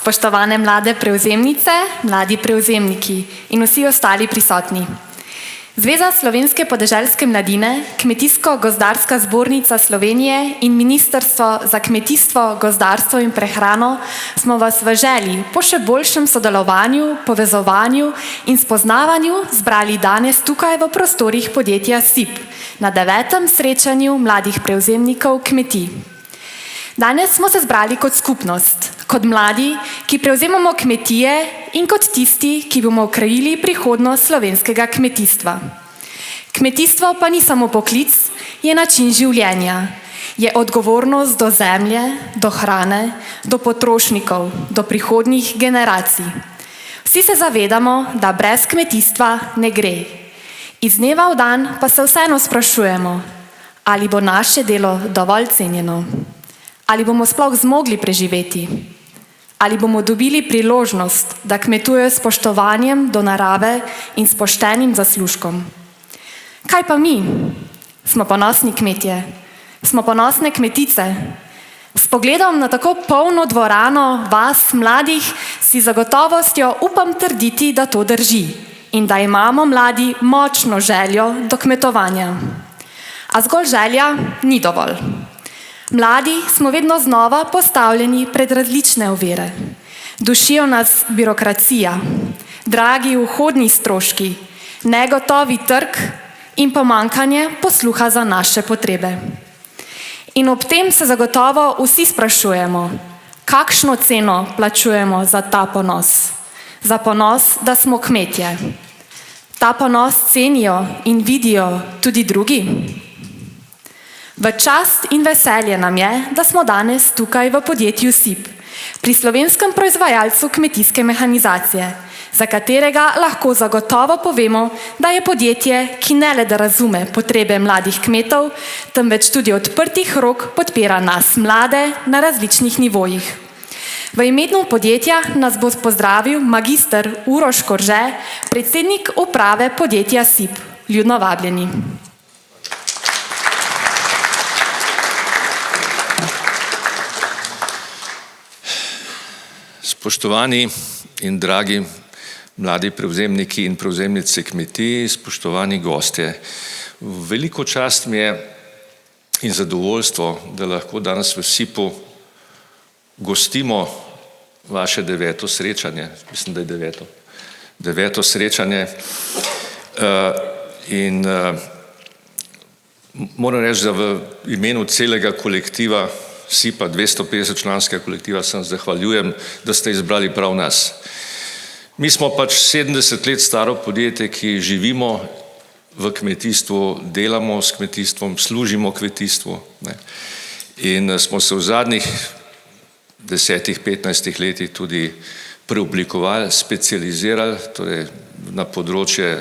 Spoštovane mlade prevzemnice, mladi prevzemniki in vsi ostali prisotni. Zveza Slovenske podeželske mladine, Kmetijsko-gozdarska zbornica Slovenije in Ministrstvo za kmetijstvo, gozdarstvo in prehrano smo vas v želji po še boljšem sodelovanju, povezovanju in spoznavanju zbrali danes tukaj v prostorih podjetja SIP na 9. srečanju mladih prevzemnikov kmetij. Danes smo se zbrali kot skupnost, kot mladi, ki prevzemamo kmetije in kot tisti, ki bomo krojili prihodnost slovenskega kmetijstva. Kmetijstvo pa ni samo poklic, je način življenja. Je odgovornost do zemlje, do hrane, do potrošnikov, do prihodnjih generacij. Vsi se zavedamo, da brez kmetijstva ne gre. Iz dneva v dan pa se vseeno sprašujemo, ali bo naše delo dovolj cenjeno. Ali bomo sploh zmogli preživeti? Ali bomo dobili priložnost, da kmetujejo s spoštovanjem do narave in s poštenim zaslužkom? Kaj pa mi? Smo ponosni kmetje? Smo ponosne kmetice? S pogledom na tako polno dvorano vas, mladih, si zagotovostjo upam trditi, da to drži in da imamo mladi močno željo do kmetovanja. A zgolj želja ni dovolj. Mladi smo vedno znova postavljeni pred različne ovire. Dušijo nas birokracija, dragi vhodni stroški, negotovi trg in pomanjkanje posluha za naše potrebe. In ob tem se zagotovo vsi sprašujemo, kakšno ceno plačujemo za ta ponos. Za ponos, da smo kmetje. Ta ponos cenijo in vidijo tudi drugi. V čast in veselje nam je, da smo danes tukaj v podjetju SIP, pri slovenskem proizvajalcu kmetijske mehanizacije, za katerega lahko zagotovo povemo, da je podjetje, ki ne le da razume potrebe mladih kmetov, temveč tudi odprtih rok podpira nas mlade na različnih nivojih. V imenu podjetja nas bo pozdravil magister Uroš Korže, predsednik uprave podjetja SIP. Ljudno vabljeni. Spoštovani in dragi mladi prevzemniki in prevzemnice kmetij, spoštovani gostje. Veliko čast mi je in zadovoljstvo, da lahko danes v SIP-u gostimo vaše 9. srečanje. Mislim, da je 9. srečanje. In moram reči, da v imenu celega kolektiva SIP-a, 250 članskega kolektiva, sem zahvaljujem, da ste izbrali prav nas. Mi smo pač 70 let staro podjetje, ki živimo v kmetijstvu, delamo s kmetijstvom, služimo kmetijstvu. In smo se v zadnjih 10-15 letih tudi preoblikovali, specializirali, torej na področje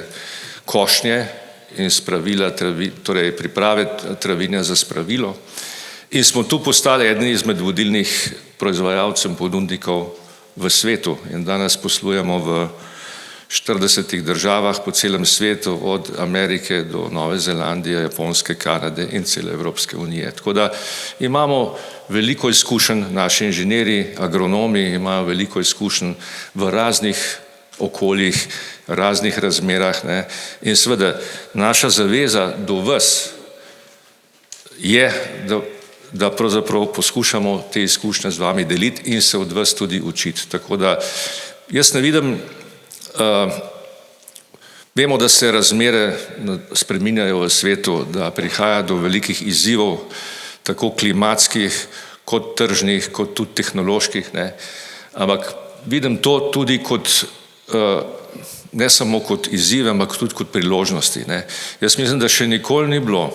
košnje in spravila, torej priprave travinja za spravilo. In smo tu postali eden izmed vodilnih proizvajalcev in ponudnikov v svetu. In danes poslujemo v 40 državah po celem svetu, od Amerike do Nove Zelandije, Japonske, Kanade in cele Evropske unije. Tako da imamo veliko izkušenj, naši inženirji, agronomi imajo veliko izkušenj v raznih okoljih, raznih razmerah. In seveda naša zaveza do vas je, da pravzaprav poskušamo te izkušnje z vami deliti in se od vas tudi učiti. Tako da jaz ne vidim, vemo, da se razmere spreminjajo v svetu, da prihaja do velikih izzivov, tako klimatskih, kot tržnih, kot tudi tehnoloških. Ampak vidim to tudi kot, ne samo kot izzive, ampak tudi kot priložnosti. Jaz mislim, da še nikoli ni bilo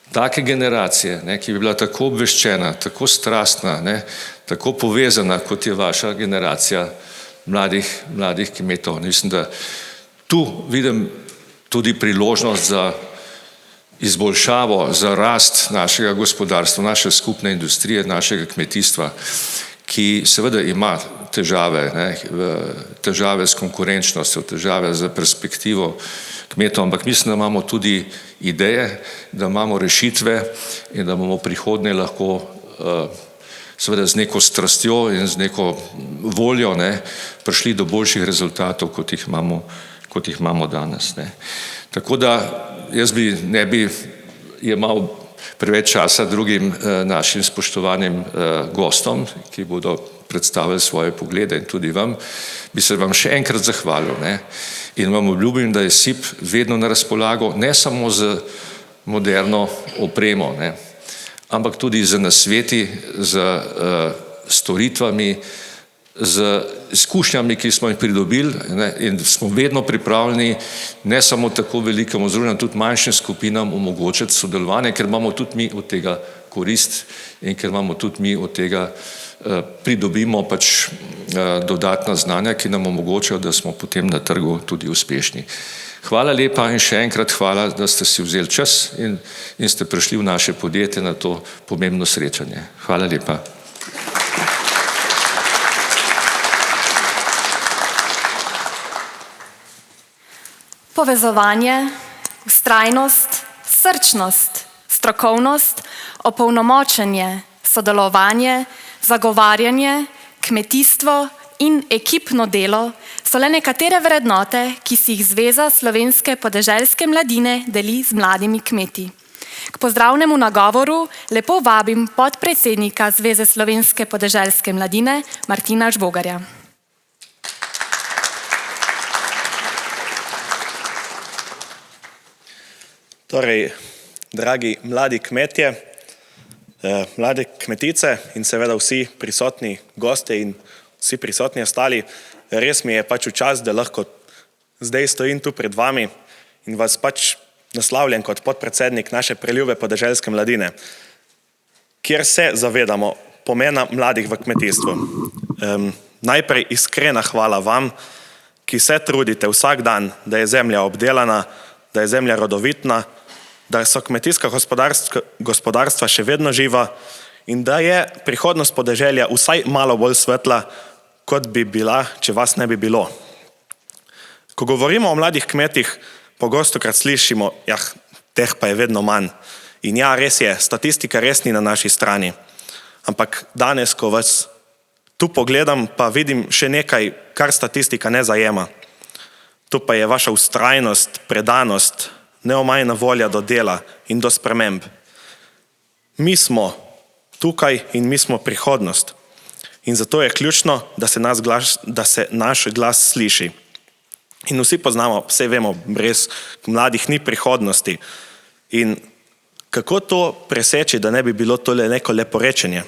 take generacije, ki bi bila tako obveščena, tako strastna, tako povezana, kot je vaša generacija mladih kmetov. Mislim, da tu vidim tudi priložnost za izboljšavo, za rast našega gospodarstva, naše skupne industrije, našega kmetijstva, ki seveda ima težave s konkurenčnostjo, težave z perspektivo kmetov, ampak mislim, da imamo tudi ideje, da imamo rešitve in da bomo prihodnje lahko seveda z neko strastjo in z neko voljo prišli do boljših rezultatov, kot jih imamo danes. Tako da jaz ne bi jemal preveč časa drugim našim spoštovanim gostom, ki bodo predstavili svoje poglede, in tudi vam, bi se vam še enkrat zahvalil in vam obljubim, da je SIP vedno na razpolago, ne samo z moderno opremo, ampak tudi z nasveti, z storitvami, z izkušnjami, ki smo jih pridobili, in smo vedno pripravljeni ne samo tako velikemu združenju, tudi manjšim skupinam omogočiti sodelovanje, ker imamo tudi mi od tega korist in ker imamo tudi mi od tega pridobimo pač dodatna znanja, ki nam omogočajo, da smo potem na trgu tudi uspešni. Hvala lepa in še enkrat hvala, da ste si vzeli čas in ste prišli v naše podjetje na to pomembno srečanje. Hvala lepa. Povezovanje, vztrajnost, srčnost, strokovnost, opolnomočenje, sodelovanje, zagovarjanje, kmetijstvo in ekipno delo so le nekatere vrednote, ki si jih Zveza slovenske podeželske mladine deli z mladimi kmeti. K pozdravnemu nagovoru lepo vabim podpredsednika Zveze slovenske podeželske mladine Martina Žbogarja. Torej, dragi mladi kmetje, mlade kmetice in seveda vsi prisotni gostje in vsi prisotni ostali, res mi je pač v čast, da lahko zdaj stojim tu pred vami in vas pač naslavljam kot podpredsednik naše preljube podeželske mladine, kjer se zavedamo pomena mladih v kmetijstvu. Najprej iskrena hvala vam, ki se trudite vsak dan, da je zemlja obdelana, da je zemlja rodovitna, da so kmetijska gospodarstva še vedno živa in da je prihodnost podeželja vsaj malo bolj svetla, kot bi bila, če vas ne bi bilo. Ko govorimo o mladih kmetih, pogostokrat slišimo, teh pa je vedno manj. In res je, statistika res ni na naši strani. Ampak danes, ko vas tu pogledam, pa vidim še nekaj, kar statistika ne zajema. Tu pa je vaša vztrajnost, predanost, neomajna volja do dela in do sprememb. Mi smo tukaj in mi smo prihodnost. In zato je ključno, da se naš glas sliši. In vsi poznamo, vse vemo, brez mladih ni prihodnosti. In kako to preseči, da ne bi bilo to le neko leporečenje?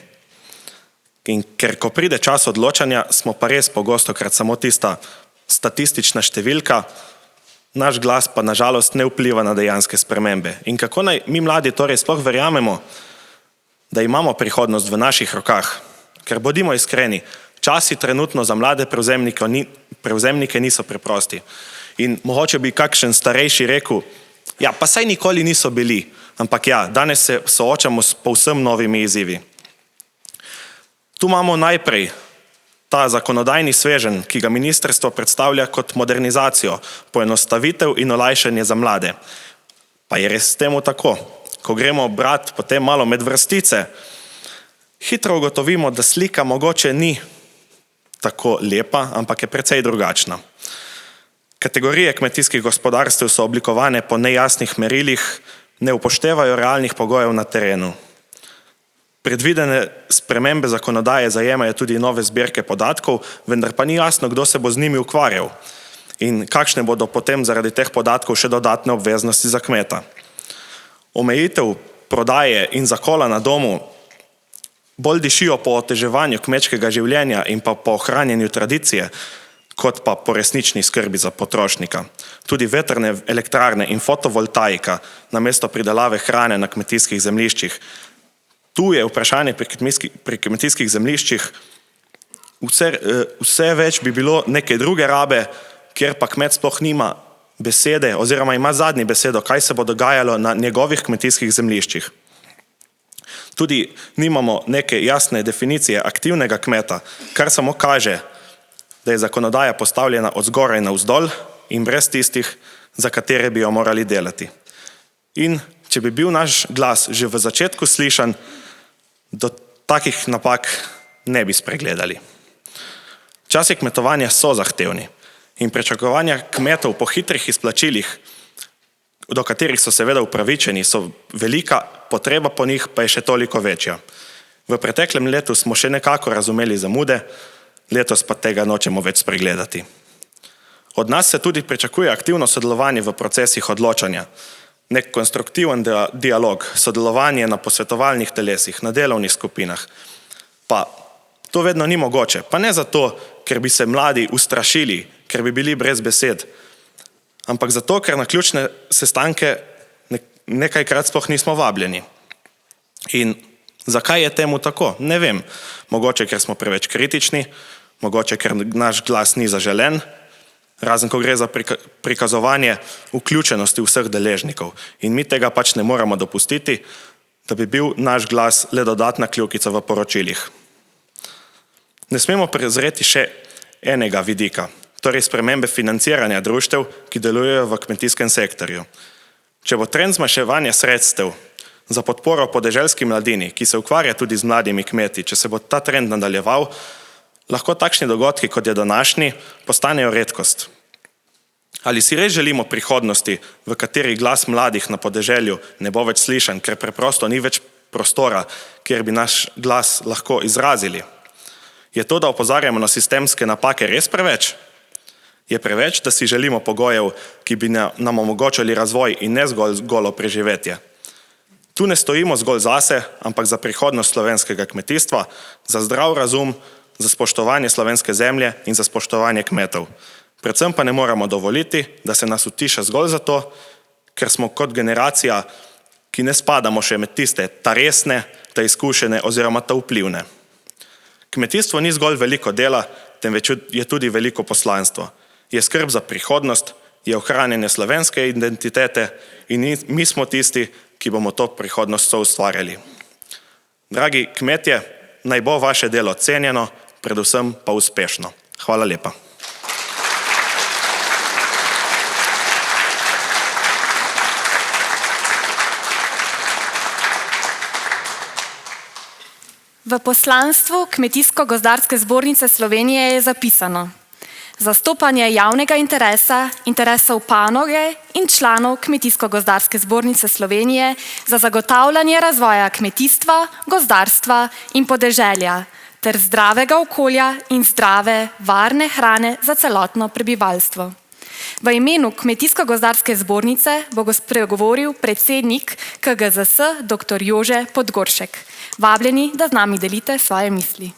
In ker ko pride čas odločanja, smo pa res pogostokrat samo tista statistična številka, naš glas pa nažalost ne vpliva na dejanske spremembe. In kako naj mi mladi torej sploh verjamemo, da imamo prihodnost v naših rokah? Ker bodimo iskreni, časi trenutno za mlade prevzemnike niso preprosti. In mogoče bi kakšen starejši rekel, pa saj nikoli niso bili, ampak danes se soočamo s povsem novimi izzivi. Tu imamo najprej ta zakonodajni sveženj, ki ga ministrstvo predstavlja kot modernizacijo, poenostavitev in olajšanje za mlade. Pa je res temu tako. Ko gremo brat potem malo med vrstice, hitro ugotovimo, da slika mogoče ni tako lepa, ampak je precej drugačna. Kategorije kmetijskih gospodarstev so oblikovane po nejasnih merilih, ne upoštevajo realnih pogojev na terenu. Predvidene spremembe zakonodaje zajemajo tudi nove zbirke podatkov, vendar pa ni jasno, kdo se bo z njimi ukvarjal in kakšne bodo potem zaradi teh podatkov še dodatne obveznosti za kmeta. Omejitev prodaje in zakola na domu bolj dišijo po oteževanju kmečkega življenja in pa po ohranjanju tradicije, kot pa po resnični skrbi za potrošnika. Tudi vetrne elektrarne in fotovoltaika namesto pridelave hrane na kmetijskih zemljiščih. Tu je vprašanje pri kmetijskih zemljiščih, vse več bi bilo neke druge rabe, kjer pa kmet sploh nima besede oziroma ima zadnji besedo, kaj se bo dogajalo na njegovih kmetijskih zemljiščih. Tudi nimamo neke jasne definicije aktivnega kmeta, kar samo kaže, da je zakonodaja postavljena od zgoraj navzdol in brez tistih, za katere bi jo morali delati. In če bi bil naš glas že v začetku slišan, do takih napak ne bi spregledali. Časi kmetovanja so zahtevni in pričakovanja kmetov po hitrih izplačilih, do katerih so seveda upravičeni, so velika, potreba po njih pa je še toliko večja. V preteklem letu smo še nekako razumeli zamude, letos pa tega nočemo več spregledati. Od nas se tudi pričakuje aktivno sodelovanje v procesih odločanja, nek konstruktiven dialog, sodelovanje na posvetovalnih telesih, na delovnih skupinah. Pa to vedno ni mogoče, pa ne zato, ker bi se mladi ustrašili, ker bi bili brez besed, ampak zato, ker na ključne sestanke nekajkrat sploh nismo vabljeni. In zakaj je temu tako? Ne vem. Mogoče, ker smo preveč kritični, mogoče, ker naš glas ni zaželen, razen ko gre za prikazovanje vključenosti vseh deležnikov. In mi tega pač ne moramo dopustiti, da bi bil naš glas le dodatna kljukica v poročilih. Ne smemo prezreti še enega vidika, torej spremembe financiranja društev, ki delujejo v kmetijskem sektorju. Če bo trend zmanjševanja sredstev za podporo podeželski mladini, ki se ukvarja tudi z mladimi kmeti, če se bo ta trend nadaljeval, lahko takšni dogodki, kot je današnji, postanejo redkost. Ali si res želimo prihodnosti, v kateri glas mladih na podeželju ne bo več slišan, ker preprosto ni več prostora, kjer bi naš glas lahko izrazili? Je to, da opozarjamo na sistemske napake, res preveč? Je preveč, da si želimo pogojev, ki bi nam omogočali razvoj in ne zgolj golo preživetje? Tu ne stojimo zgolj zase, ampak za prihodnost slovenskega kmetijstva, za zdrav razum, za spoštovanje slovenske zemlje in za spoštovanje kmetov. Predvsem pa ne moramo dovoliti, da se nas utiša zgolj zato, ker smo kot generacija, ki ne spadamo še med tiste, ta resne, ta izkušene oziroma ta vplivne. Kmetijstvo ni zgolj veliko dela, temveč je tudi veliko poslanstvo. Je skrb za prihodnost, je ohranjanje slovenske identitete in mi smo tisti, ki bomo to prihodnost soustvarjali. Dragi kmetje, naj bo vaše delo cenjeno, predvsem pa uspešno. Hvala lepa. V poslanstvu Kmetijsko-gozdarske zbornice Slovenije je zapisano: zastopanje javnega interesa, interesov panoge in članov Kmetijsko-gozdarske zbornice Slovenije za zagotavljanje razvoja kmetijstva, gozdarstva in podeželja ter zdravega okolja in zdrave, varne hrane za celotno prebivalstvo. V imenu Kmetijsko-gozdarske zbornice bo spregovoril predsednik KGZS dr. Jože Podgoršek. Vabljeni, da z nami delite svoje misli.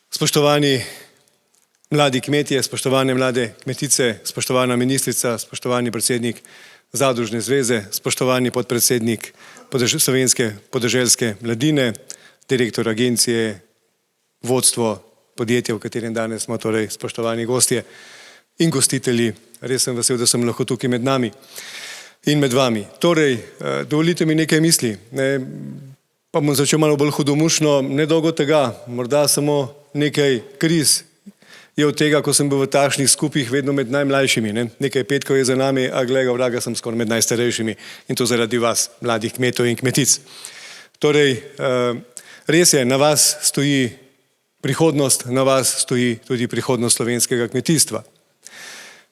Spoštovani mladi kmetje, spoštovane mlade kmetice, spoštovana ministrica, spoštovani predsednik Zadružne zveze, spoštovani podpredsednik Slovenske podeželske mladine, direktor agencije, vodstvo podjetja, v katerem danes smo, torej spoštovani gostje in gostitelji. Res sem vesel, da sem lahko tukaj med nami in med vami. Torej, dovolite mi nekaj misli, pa bom začel malo bolj hudomušno, nedolgo tega, morda samo nekaj kriz je od tega, ko sem bil v takšnih skupih vedno med najmlajšimi. Nekaj petkov je za nami, a glejga vraga, sem skoraj med najstarejšimi in to zaradi vas, mladih kmetov in kmetic. Torej, res je, na vas stoji prihodnost, na vas stoji tudi prihodnost slovenskega kmetijstva.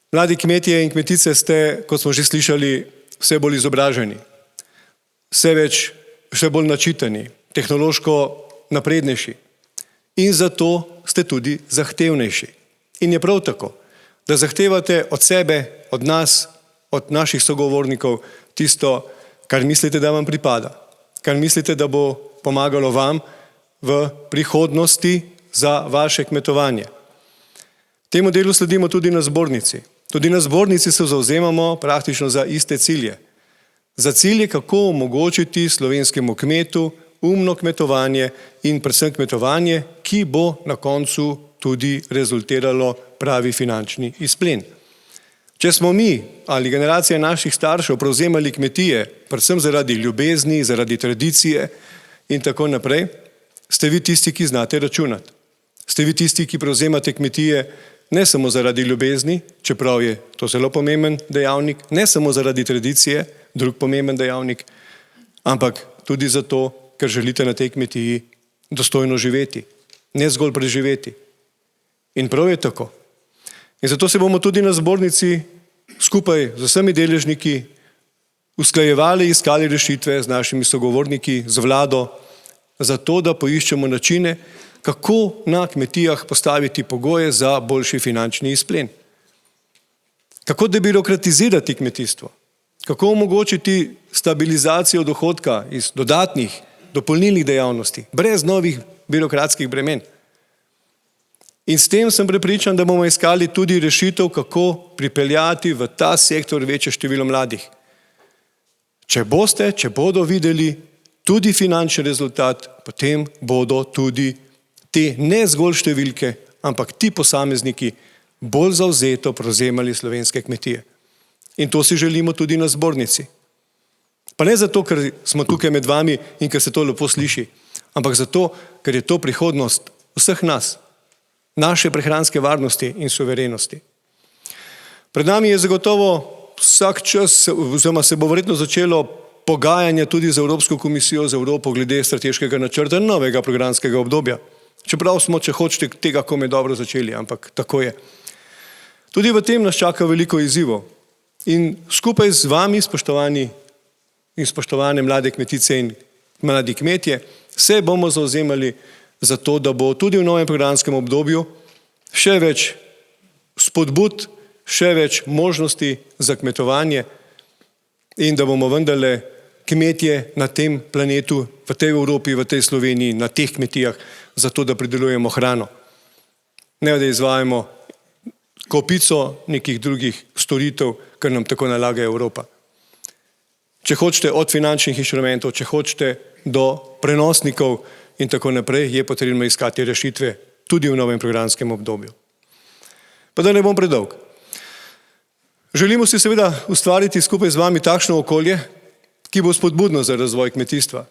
Mladi kmetje in kmetice ste, kot smo že slišali, vse bolj izobraženi, vse bolj načitani, tehnološko naprednejši in zato ste tudi zahtevnejši. In je prav tako, da zahtevate od sebe, od nas, od naših sogovornikov tisto, kar mislite, da vam pripada, kar mislite, da bo pomagalo vam v prihodnosti za vaše kmetovanje. Temu delu sledimo tudi na zbornici. Tudi na zbornici se zavzemamo praktično za iste cilje. Za cilje, kako omogočiti slovenskemu kmetu umno kmetovanje in predvsem kmetovanje, ki bo na koncu tudi rezultiralo pravi finančni izplen. Če smo mi ali generacija naših staršev prevzemali kmetije, predvsem zaradi ljubezni, zaradi tradicije in tako naprej, ste vi tisti, ki znate računati. Ste vi tisti, ki prevzemate kmetije ne samo zaradi ljubezni, čeprav je to zelo pomemben dejavnik, ne samo zaradi tradicije, drug pomemben dejavnik, ampak tudi zato, ker želite na tej kmetiji dostojno živeti, ne zgolj preživeti. In prav je tako. In zato se bomo tudi na zbornici skupaj z vsemi deležniki usklajevali, iskali rešitve z našimi sogovorniki, z vlado, zato da poiščemo načine, kako na kmetijah postaviti pogoje za boljši finančni izplen. Kako debirokratizirati kmetijstvo, kako omogočiti stabilizacijo dohodka iz dodatnih, dopolnilnih dejavnosti, brez novih birokratskih bremen. In s tem sem prepričan, da bomo iskali tudi rešitev, kako pripeljati v ta sektor večje število mladih. Če bodo videli tudi finančni rezultat, potem bodo tudi te ne zgolj številke, ampak ti posamezniki bolj zavzeto prevzemali slovenske kmetije. In to si želimo tudi na zbornici. Pa ne zato, ker smo tukaj med vami in ker se to lepo sliši, ampak zato, ker je to prihodnost vseh nas, naše prehranske varnosti in suverenosti. Pred nami je zagotovo vsak čas, oziroma se bo verjetno začelo pogajanje tudi z Evropsko komisijo za Evropo glede strateškega načrta novega programskega obdobja. Čeprav smo, če hočete, tega komaj dobro začeli, ampak tako je. Tudi v tem nas čaka veliko izzivov. In skupaj z vami, spoštovani in spoštovane mlade kmetice in mladi kmetje, se bomo zauzemali za to, da bo tudi v novem programskem obdobju še več spodbud, še več možnosti za kmetovanje in da bomo vendarle kmetje na tem planetu, v tej Evropi, v tej Sloveniji, na teh kmetijah, zato da pridelujemo hrano. Ne da izvajamo kopico nekih drugih storitev, kar nam tako nalaga Evropa. Če hočete od finančnih inštrumentov, če hočete do prenosnikov in tako naprej, je potrebno iskati rešitve tudi v novem programskem obdobju. Pa da ne bom predolg. Želimo si seveda ustvariti skupaj z vami takšno okolje, ki bo spodbudno za razvoj kmetijstva,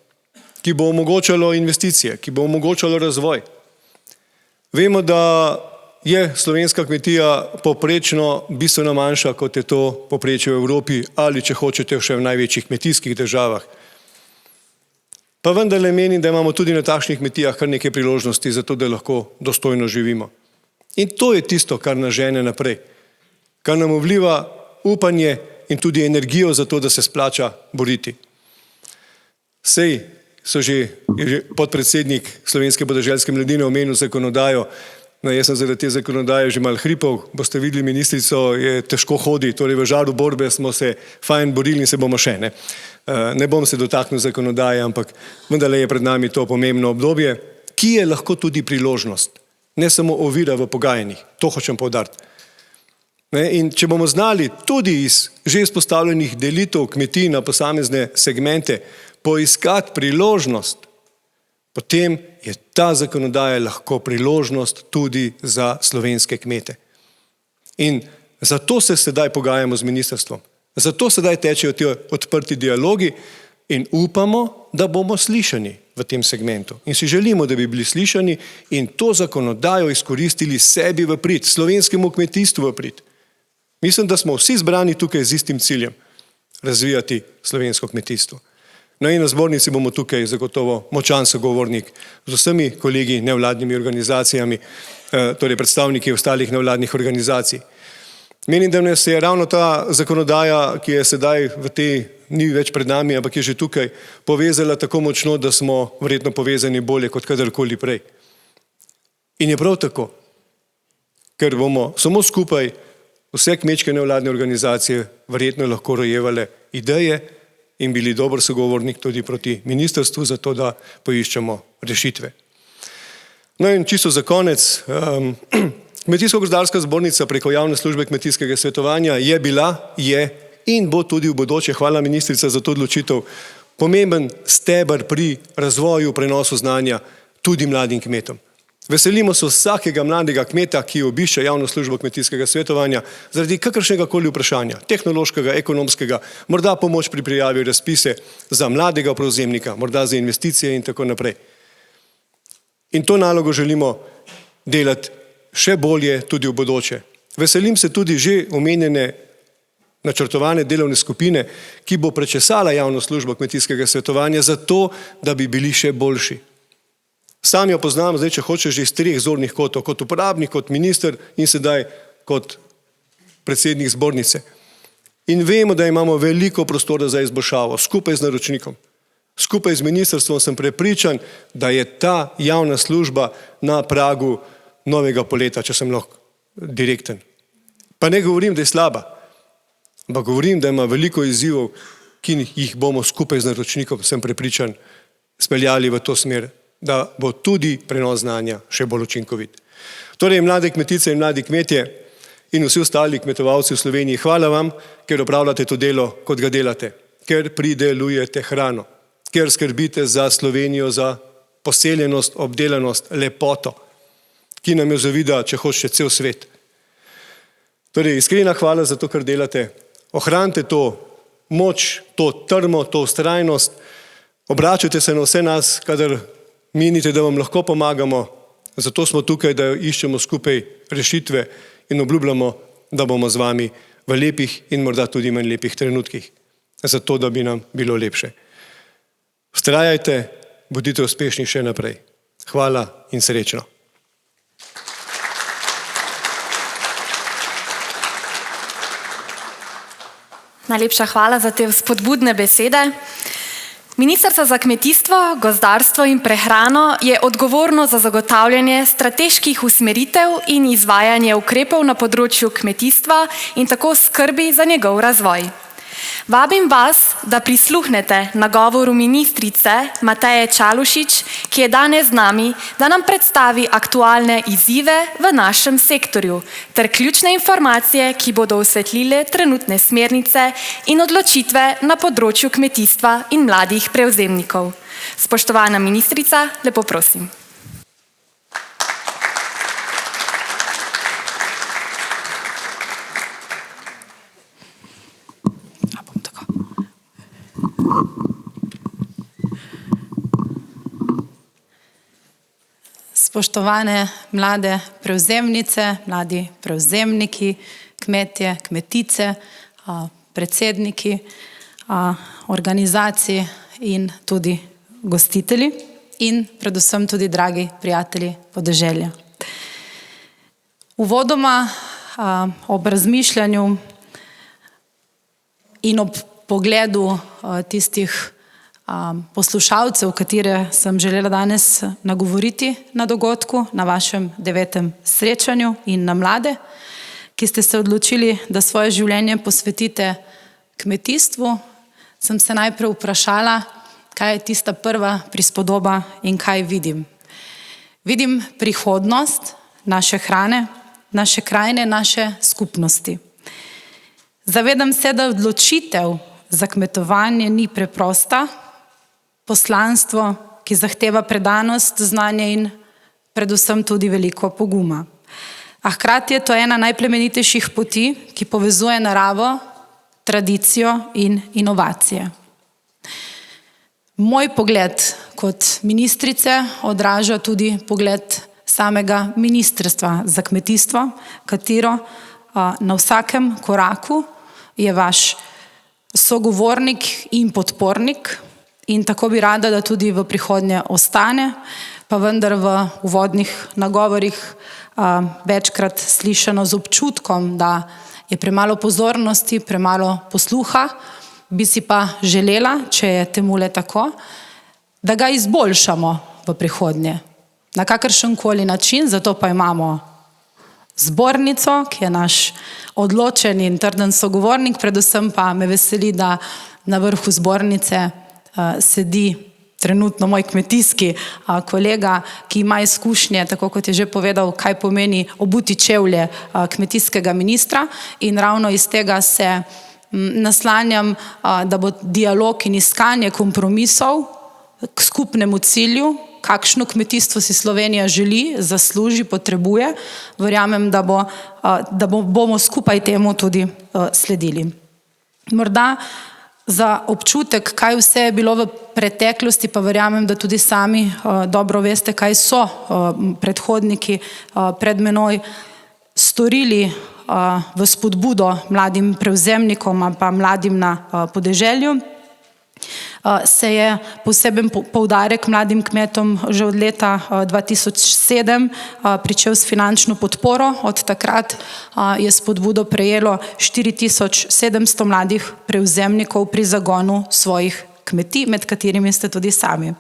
ki bo omogočalo investicije, ki bo omogočalo razvoj. Vemo, da je slovenska kmetija poprečno bistveno manjša, kot je to povprečje v Evropi ali, če hočete, še v največjih kmetijskih državah. Pa vendarle menim, da imamo tudi na takšnih kmetijah kar nekaj priložnosti za to, da lahko dostojno živimo. In to je tisto, kar nas žene naprej, kar nam vliva upanje in tudi energijo za to, da se splača boriti. Sej je že podpredsednik Slovenske podeželske mladine omenil zakonodajo. No, jaz sem zaradi te zakonodaje že malo hripal, boste videli ministrico, je težko hodi, torej v žaru borbe smo se fajn borili in se bomo še. Ne bom se dotaknil zakonodaje, ampak vendarle je pred nami to pomembno obdobje, ki je lahko tudi priložnost, ne samo ovira v pogajanjih, to hočem poudariti. In če bomo znali tudi iz že izpostavljenih delitev kmetij na posamezne segmente poiskati priložnost, potem je ta zakonodaja lahko priložnost tudi za slovenske kmete. In zato se sedaj pogajamo z ministrstvom, zato sedaj tečejo ti odprti dialogi in upamo, da bomo slišani v tem segmentu. In si želimo, da bi bili slišani in to zakonodajo izkoristili sebi v prid, slovenskemu kmetijstvu v prid. Mislim, da smo vsi zbrani tukaj z istim ciljem, razvijati slovensko kmetijstvo. No in na zbornici bomo tukaj zagotovo močan sogovornik z vsemi kolegi nevladnimi organizacijami, torej predstavniki ostalih nevladnih organizacij. Menim, da nas je ravno ta zakonodaja, ki je sedaj v tej, ni več pred nami, ampak je že tukaj, povezala tako močno, da smo verjetno povezani bolje kot kadarkoli prej. In je prav tako, ker bomo samo skupaj vse kmečke nevladne organizacije verjetno lahko rojevale ideje in bili dober sogovornik tudi proti ministrstvu, zato da poiščemo rešitve. No in čisto za konec, Kmetijsko-gozdarska zbornica preko javne službe kmetijskega svetovanja je bila, je in bo tudi v bodoče, hvala ministrica za to odločitev, pomemben steber pri razvoju, prenosu znanja tudi mladim kmetom. Veselimo se vsakega mladega kmeta, ki obišče javno službo kmetijskega svetovanja zaradi kakršnega koli vprašanja, tehnološkega, ekonomskega, morda pomoč pri prijavi razpise za mladega prevzemnika, morda za investicije in tako naprej. In to nalogo želimo delati še bolje tudi v bodoče. Veselim se tudi že omenjene načrtovane delovne skupine, ki bo prečesala javno službo kmetijskega svetovanja zato, da bi bili še boljši. Sam jo poznam, zdaj, če hočeš, že iz 3 zornih kotov, kot uporabnik, kot minister in sedaj kot predsednik zbornice. In vemo, da imamo veliko prostora za izboljšavo, skupaj z naročnikom. Skupaj z ministrstvom sem prepričan, da je ta javna služba na pragu novega poletja, če sem lahko direkten. Pa ne govorim, da je slaba, ampak govorim, da ima veliko izzivov, ki jih bomo skupaj z naročnikom, sem prepričan, speljali v to smer, da bo tudi prenos znanja še bolj učinkovit. Torej, mlade kmetice in mladi kmetje in vsi ostali kmetovalci v Sloveniji, hvala vam, ker opravljate to delo, kot ga delate, ker pridelujete hrano, ker skrbite za Slovenijo, za poseljenost, obdelanost, lepoto, ki nam jo zavida, če hočete, cel svet. Torej, iskrena hvala za to, kar delate. Ohranite to moč, to trmo, to vztrajnost. Obračajte se na vse nas, kadar menite, da vam lahko pomagamo. Zato smo tukaj, da iščemo skupaj rešitve in obljubljamo, da bomo z vami v lepih in morda tudi manj lepih trenutkih. Zato, da bi nam bilo lepše. Vztrajajte, bodite uspešni še naprej. Hvala in srečno. Najlepša hvala za te spodbudne besede. Ministrstvo za kmetijstvo, gozdarstvo in prehrano je odgovorno za zagotavljanje strateških usmeritev in izvajanje ukrepov na področju kmetijstva in tako skrbi za njegov razvoj. Vabim vas, da prisluhnete nagovoru ministrice Mateje Čalušić, ki je danes z nami, da nam predstavi aktualne izzive v našem sektorju ter ključne informacije, ki bodo osvetlile trenutne smernice in odločitve na področju kmetijstva in mladih prevzemnikov. Spoštovana ministrica, lepo prosim. Spoštovane mlade prevzemnice, mladi prevzemniki, kmetje, kmetice, predsedniki organizacij in tudi gostitelji in predvsem tudi dragi prijatelji podeželja. Uvodoma ob razmišljanju in ob pogledu tistih poslušalcev, katere sem želela danes nagovoriti na dogodku, na vašem 9. srečanju in na mlade, ki ste se odločili, da svoje življenje posvetite kmetijstvu, sem se najprej vprašala, kaj je tista prva prispodoba in kaj vidim. Vidim prihodnost naše hrane, naše krajine, naše skupnosti. Zavedam se, da odločitev za kmetovanje ni preprosta, poslanstvo, ki zahteva predanost, znanje in predvsem tudi veliko poguma. A hkrati je to ena najplemenitejših poti, ki povezuje naravo, tradicijo in inovacije. Moj pogled kot ministrice odraža tudi pogled samega ministrstva za kmetijstvo, katero na vsakem koraku je vaš sogovornik in podpornik in tako bi rada, da tudi v prihodnje ostane, pa vendar v uvodnih nagovorih večkrat slišano z občutkom, da je premalo pozornosti, premalo posluha, bi si pa želela, če je temule tako, da ga izboljšamo v prihodnje. Na kakršenkoli način, zato pa imamo zbornico, ki je naš odločen in trden sogovornik, predvsem pa me veseli, da na vrhu zbornice sedi trenutno moj kmetijski kolega, ki ima izkušnje, tako kot je že povedal, kaj pomeni obuti čevlje kmetijskega ministra in ravno iz tega se naslanjam, da bo dialog in iskanje kompromisov k skupnemu cilju, kakšno kmetijstvo si Slovenija želi, zasluži, potrebuje, verjamem, da bomo skupaj temu tudi sledili. Morda Za občutek, kaj vse je bilo v preteklosti, pa verjamem, da tudi sami dobro veste, kaj so predhodniki pred menoj storili v spodbudo mladim prevzemnikom pa mladim na podeželju. Se je poseben poudarek mladim kmetom že od leta 2007 pričel s finančno podporo. Od takrat je spodbudo prejelo 4700 mladih prevzemnikov pri zagonu svojih kmetij, med katerimi ste tudi sami.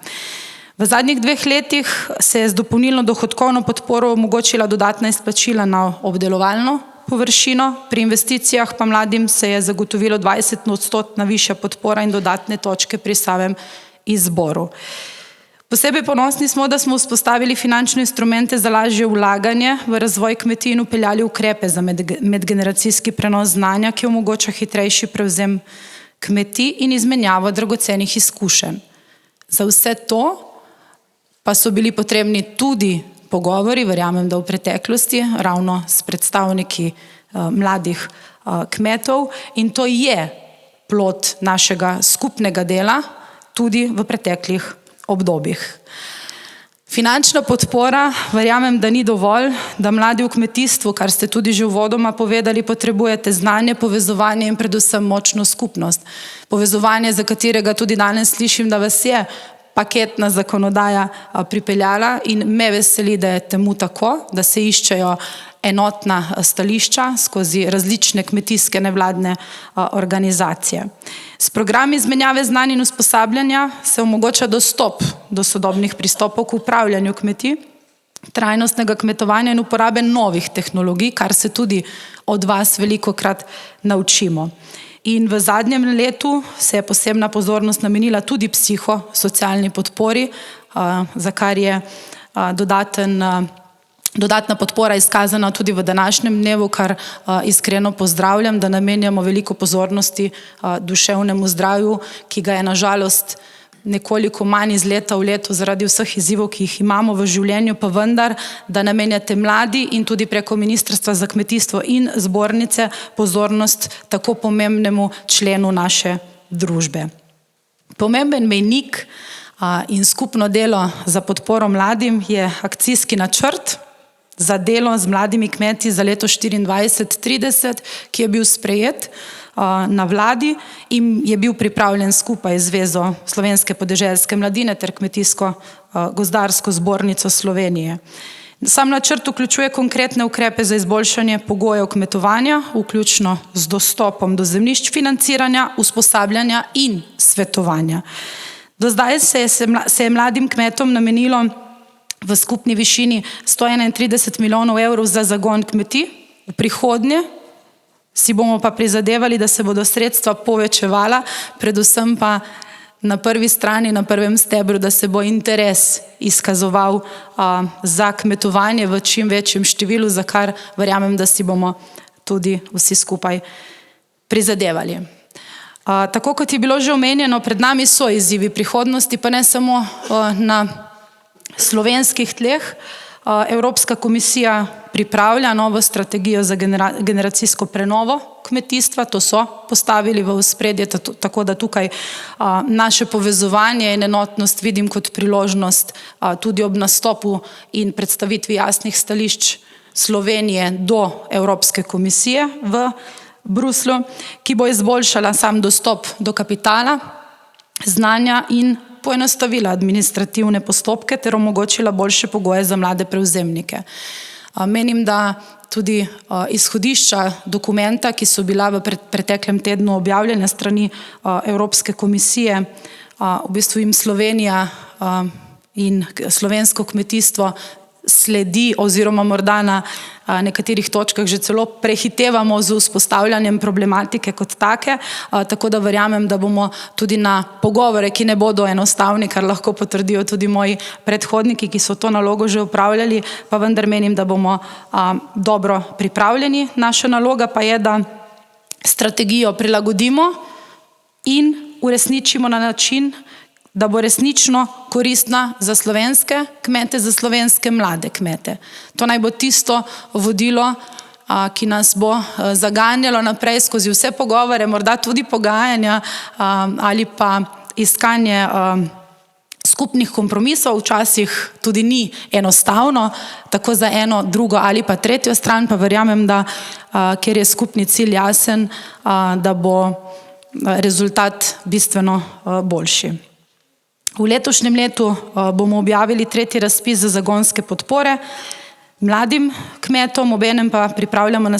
V zadnjih 2 letih se je z dopolnilno dohodkovno podporo omogočila dodatna izplačila na obdelovalno površino, pri investicijah pa mladim se je zagotovilo 20% višja podpora in dodatne točke pri samem izboru. Posebej ponosni smo, da smo vzpostavili finančne instrumente za lažje vlaganje v razvoj kmetij in vpeljali ukrepe za medgeneracijski prenos znanja, ki omogoča hitrejši prevzem kmetij in izmenjavo dragocenih izkušenj. Za vse to pa so bili potrebni tudi pogovori, verjamem, da v preteklosti, ravno s predstavniki mladih kmetov, in to je plod našega skupnega dela tudi v preteklih obdobjih. Finančna podpora, verjamem, da ni dovolj, da mladi v kmetijstvu, kar ste tudi že uvodoma povedali, potrebujete znanje, povezovanje in predvsem močno skupnost. Povezovanje, za katerega tudi danes slišim, da vas je paketna zakonodaja pripeljala in me veseli, da je temu tako, da se iščejo enotna stališča skozi različne kmetijske nevladne organizacije. S programi izmenjave znanj in usposabljanja se omogoča dostop do sodobnih pristopov k upravljanju kmetij, trajnostnega kmetovanja in uporabe novih tehnologij, kar se tudi od vas velikokrat naučimo. In v zadnjem letu se je posebna pozornost namenila tudi psihosocialni podpori, za kar je dodatna podpora izkazana tudi v današnjem dnevu, kar iskreno pozdravljam, da namenjamo veliko pozornosti duševnemu zdravju, ki ga je na žalost nekoliko manj iz leta v leto zaradi vseh izzivov, ki jih imamo v življenju, pa vendar, da namenjate mladi in tudi preko Ministrstva za kmetijstvo in zbornice pozornost tako pomembnemu členu naše družbe. Pomemben mejnik in skupno delo za podporo mladim je akcijski načrt za delo z mladimi kmeti za leto 2024-2030, ki je bil sprejet na vladi in je bil pripravljen skupaj z Zvezo slovenske podeželske mladine ter Kmetijsko-gozdarsko zbornico Slovenije. Sam načrt vključuje konkretne ukrepe za izboljšanje pogojev kmetovanja, vključno z dostopom do zemljišč, financiranja, usposabljanja in svetovanja. Do zdaj se je mladim kmetom namenilo v skupni višini 131 milijonov evrov za zagon kmetij. V prihodnje si bomo pa prizadevali, da se bodo sredstva povečevala, predvsem pa na prvi strani, na prvem stebru, da se bo interes izkazoval za kmetovanje v čim večjem številu, za kar verjamem, da si bomo tudi vsi skupaj prizadevali. Tako kot je bilo že omenjeno, pred nami so izzivi prihodnosti, pa ne samo na slovenskih tleh. Evropska komisija pripravlja novo strategijo za generacijsko prenovo kmetijstva, to so postavili v ospredje, tako da tukaj naše povezovanje in enotnost vidim kot priložnost tudi ob nastopu in predstavitvi jasnih stališč Slovenije do Evropske komisije v Bruslju, ki bo izboljšala sam dostop do kapitala, znanja in poenostavila administrativne postopke ter omogočila boljše pogoje za mlade prevzemnike. Menim, da tudi izhodišča dokumenta, ki so bila v preteklem tednu objavljene strani Evropske komisije, v bistvu jim Slovenija in slovensko kmetijstvo sledi oziroma morda na nekaterih točkah že celo prehitevamo z vzpostavljanjem problematike kot take, tako da verjamem, da bomo tudi na pogovore, ki ne bodo enostavni, kar lahko potrdijo tudi moji predhodniki, ki so to nalogo že opravljali, pa vendar menim, da bomo dobro pripravljeni. Naša naloga pa je, da strategijo prilagodimo in uresničimo na način, da bo resnično koristna za slovenske kmete, za slovenske mlade kmete. To naj bo tisto vodilo, ki nas bo zaganjalo naprej skozi vse pogovore, morda tudi pogajanja ali pa iskanje skupnih kompromisov, včasih tudi ni enostavno, tako za eno, drugo ali pa tretjo stran, pa verjamem, da ker je skupni cilj jasen, da bo rezultat bistveno boljši. V letošnjem letu bomo objavili 3. razpis za zagonske podpore mladim kmetom, obenem pa pripravljamo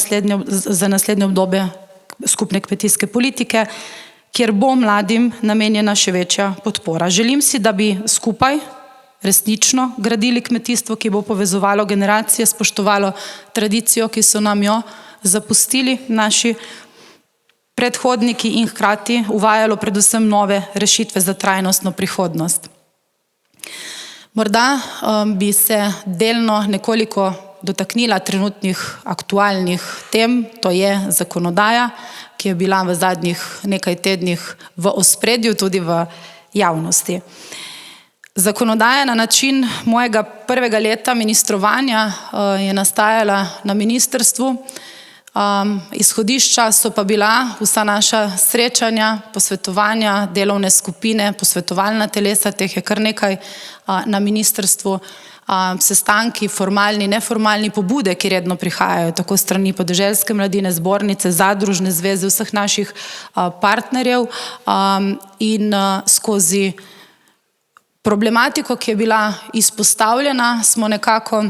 za naslednje obdobje skupne kmetijske politike, kjer bo mladim namenjena še večja podpora. Želim si, da bi skupaj resnično gradili kmetijstvo, ki bo povezovalo generacije, spoštovalo tradicijo, ki so nam jo zapustili naši predhodniki in hkrati uvajalo predvsem nove rešitve za trajnostno prihodnost. Morda bi se delno nekoliko dotaknila trenutnih aktualnih tem, to je zakonodaja, ki je bila v zadnjih nekaj tednih v ospredju, tudi v javnosti. Zakonodaja na način mojega prvega leta ministrovanja je nastajala na ministrstvu. Izhodišča so pa bila vsa naša srečanja, posvetovanja, delovne skupine, posvetovalna telesa, teh je kar nekaj na ministrstvu, sestanki, formalni, neformalni, pobude, ki redno prihajajo, tako strani podeželske mladine, zbornice, zadružne zveze, vseh naših partnerjev in skozi problematiko, ki je bila izpostavljena, smo nekako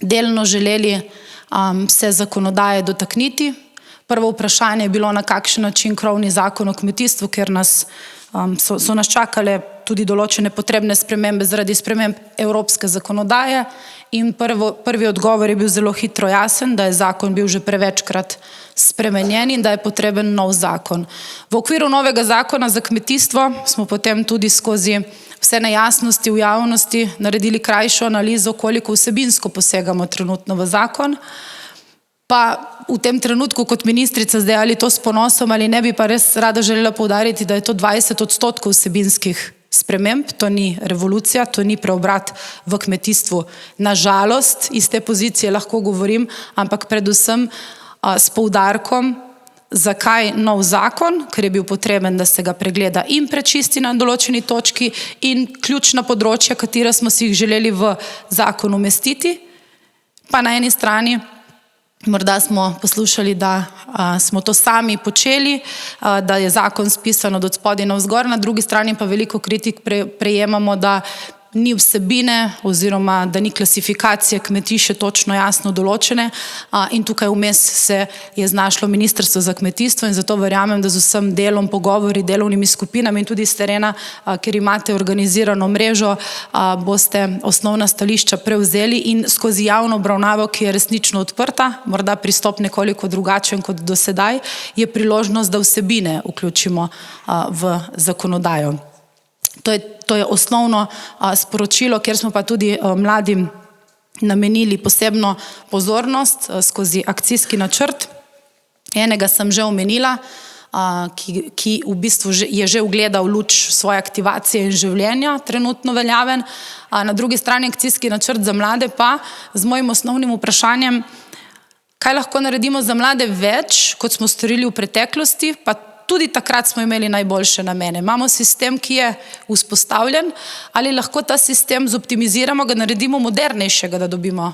delno želeli se zakonodaje dotakniti. Prvo vprašanje je bilo, na kakšen način krovni zakon o kmetijstvu, ker so nas čakale tudi določene potrebne spremembe zaradi sprememb evropske zakonodaje in prvi odgovor je bil zelo hitro jasen, da je zakon bil že prevečkrat spremenjen in da je potreben nov zakon. V okviru novega zakona za kmetijstvo smo potem tudi skozi vse nejasnosti v javnosti naredili krajšo analizo, koliko vsebinsko posegamo trenutno v zakon. Pa v tem trenutku kot ministrica zdaj ali to s ponosom ali ne, bi pa res rada želela poudariti, da je to 20% vsebinskih sprememb, to ni revolucija, to ni preobrat v kmetijstvu. Na žalost, iz te pozicije lahko govorim, ampak predvsem s poudarkom, zakaj nov zakon, ker je bil potreben, da se ga pregleda in prečisti na določeni točki in ključna področja, katera smo si jih želeli v zakon umestiti, pa na eni strani morda smo poslušali, da smo to sami počeli, da je zakon spisan od spodaj navzgor, na drugi strani pa veliko kritik prejemamo, da ni vsebine oziroma da ni klasifikacije kmetij še točno jasno določene in tukaj vmes se je znašlo Ministrstvo za kmetijstvo in zato verjamem, da z vsem delom, pogovori, delovnimi skupinami in tudi s terena, ker imate organizirano mrežo, boste osnovna stališča prevzeli in skozi javno obravnavo, ki je resnično odprta, morda pristop nekoliko drugačen kot do sedaj, je priložnost, da vsebine vključimo v zakonodajo. To je osnovno sporočilo, kjer smo pa tudi mladim namenili posebno pozornost skozi akcijski načrt. Enega sem že omenila, ki v bistvu je že ugledal luč svoje aktivacije in življenja, trenutno veljaven. Na drugi strani akcijski načrt za mlade pa z mojim osnovnim vprašanjem, kaj lahko naredimo za mlade več, kot smo storili v preteklosti, pa tudi takrat smo imeli najboljše namene. Imamo sistem, ki je vzpostavljen, ali lahko ta sistem zoptimiziramo, ga naredimo modernejšega, da dobimo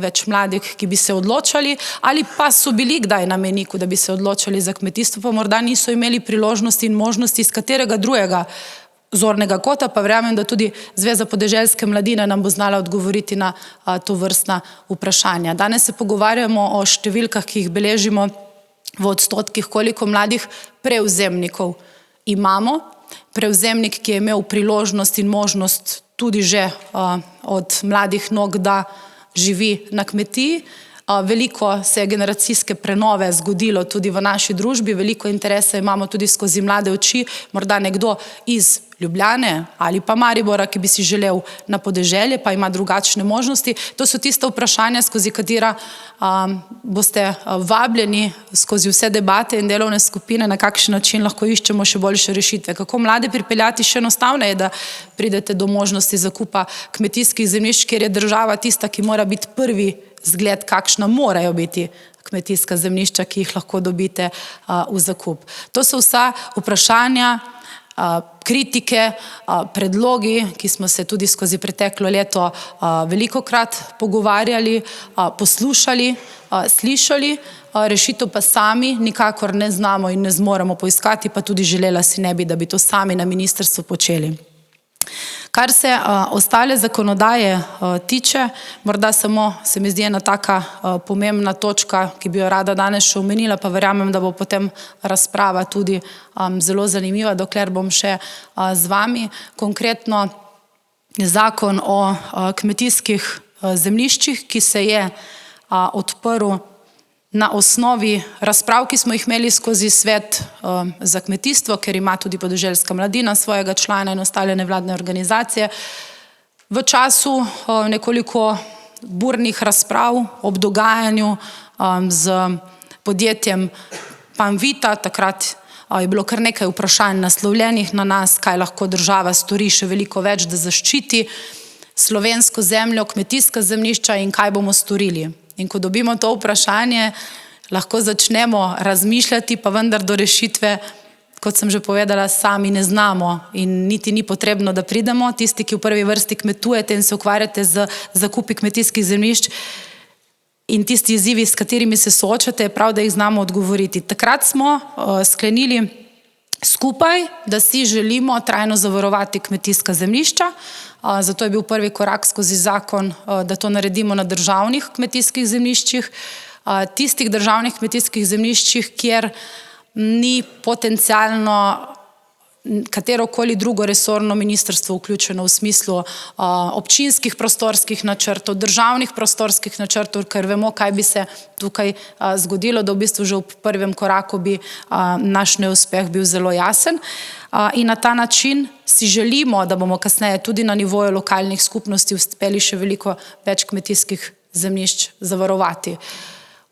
več mladih, ki bi se odločali, ali pa so bili kdaj na mejniku, da bi se odločali za kmetijstvo, pa morda niso imeli priložnosti in možnosti iz katerega drugega zornega kota, pa verjamem, da tudi Zveza podeželske mladine nam bo znala odgovoriti na to vrstna vprašanja. Danes se pogovarjamo o številkah, ki jih beležimo v odstotkih, koliko mladih prevzemnikov imamo. Prevzemnik, ki je imel priložnost in možnost tudi že od mladih nog, da živi na kmetiji. Veliko se je generacijske prenove zgodilo tudi v naši družbi, veliko interesa imamo tudi skozi mlade oči, morda nekdo iz Ljubljane ali pa Maribora, ki bi si želel na podeželje, pa ima drugačne možnosti. To so tista vprašanja, skozi katera boste vabljeni skozi vse debate in delovne skupine, na kakšen način lahko iščemo še boljše rešitve. Kako mlade pripeljati še enostavneje, da pridete do možnosti zakupa kmetijskih zemljišč, kjer je država tista, ki mora biti prvi zgled, kakšna morajo biti kmetijska zemljišča, ki jih lahko dobite v zakup. To so vsa vprašanja, kritike, predlogi, ki smo se tudi skozi preteklo leto velikokrat pogovarjali, poslušali, slišali, rešitev pa sami nikakor ne znamo in ne zmoremo poiskati, pa tudi želela si ne bi, da bi to sami na ministrstvu počeli. Kar se ostale zakonodaje tiče, morda samo se mi zdi ena taka pomembna točka, ki bi jo rada danes še omenila, pa verjamem, da bo potem razprava tudi zelo zanimiva, dokler bom še z vami. Konkretno zakon o kmetijskih zemljiščih, ki se je odprl na osnovi razprav, ki smo jih imeli skozi Svet za kmetijstvo, ker ima tudi Podeželska mladina svojega člana in ostale nevladne organizacije. V času nekoliko burnih razprav ob dogajanju z podjetjem Panvita, takrat je bilo kar nekaj vprašanj naslovljenih na nas, kaj lahko država stori še veliko več, da zaščiti slovensko zemljo, kmetijska zemljišča in kaj bomo storili. In ko dobimo to vprašanje, lahko začnemo razmišljati, pa vendar do rešitve, kot sem že povedala, sami ne znamo in niti ni potrebno, da pridemo. Tisti, ki v prvi vrsti kmetujete in se ukvarjate z zakupi kmetijskih zemljišč in tisti izzivi, s katerimi se soočate, je prav, da jih znamo odgovoriti. Takrat smo sklenili skupaj, da si želimo trajno zavarovati kmetijska zemljišča. Zato je bil prvi korak skozi zakon, da to naredimo na državnih kmetijskih zemljiščih, tistih državnih kmetijskih zemljiščih, kjer ni potencialno katerokoli drugo resorno ministrstvo vključeno v smislu občinskih prostorskih načrtov, državnih prostorskih načrtov, ker vemo, kaj bi se tukaj zgodilo, da v bistvu že v prvem koraku bi naš neuspeh bil zelo jasen. In na ta način si želimo, da bomo kasneje tudi na nivoju lokalnih skupnosti uspeli še veliko več kmetijskih zemljišč zavarovati.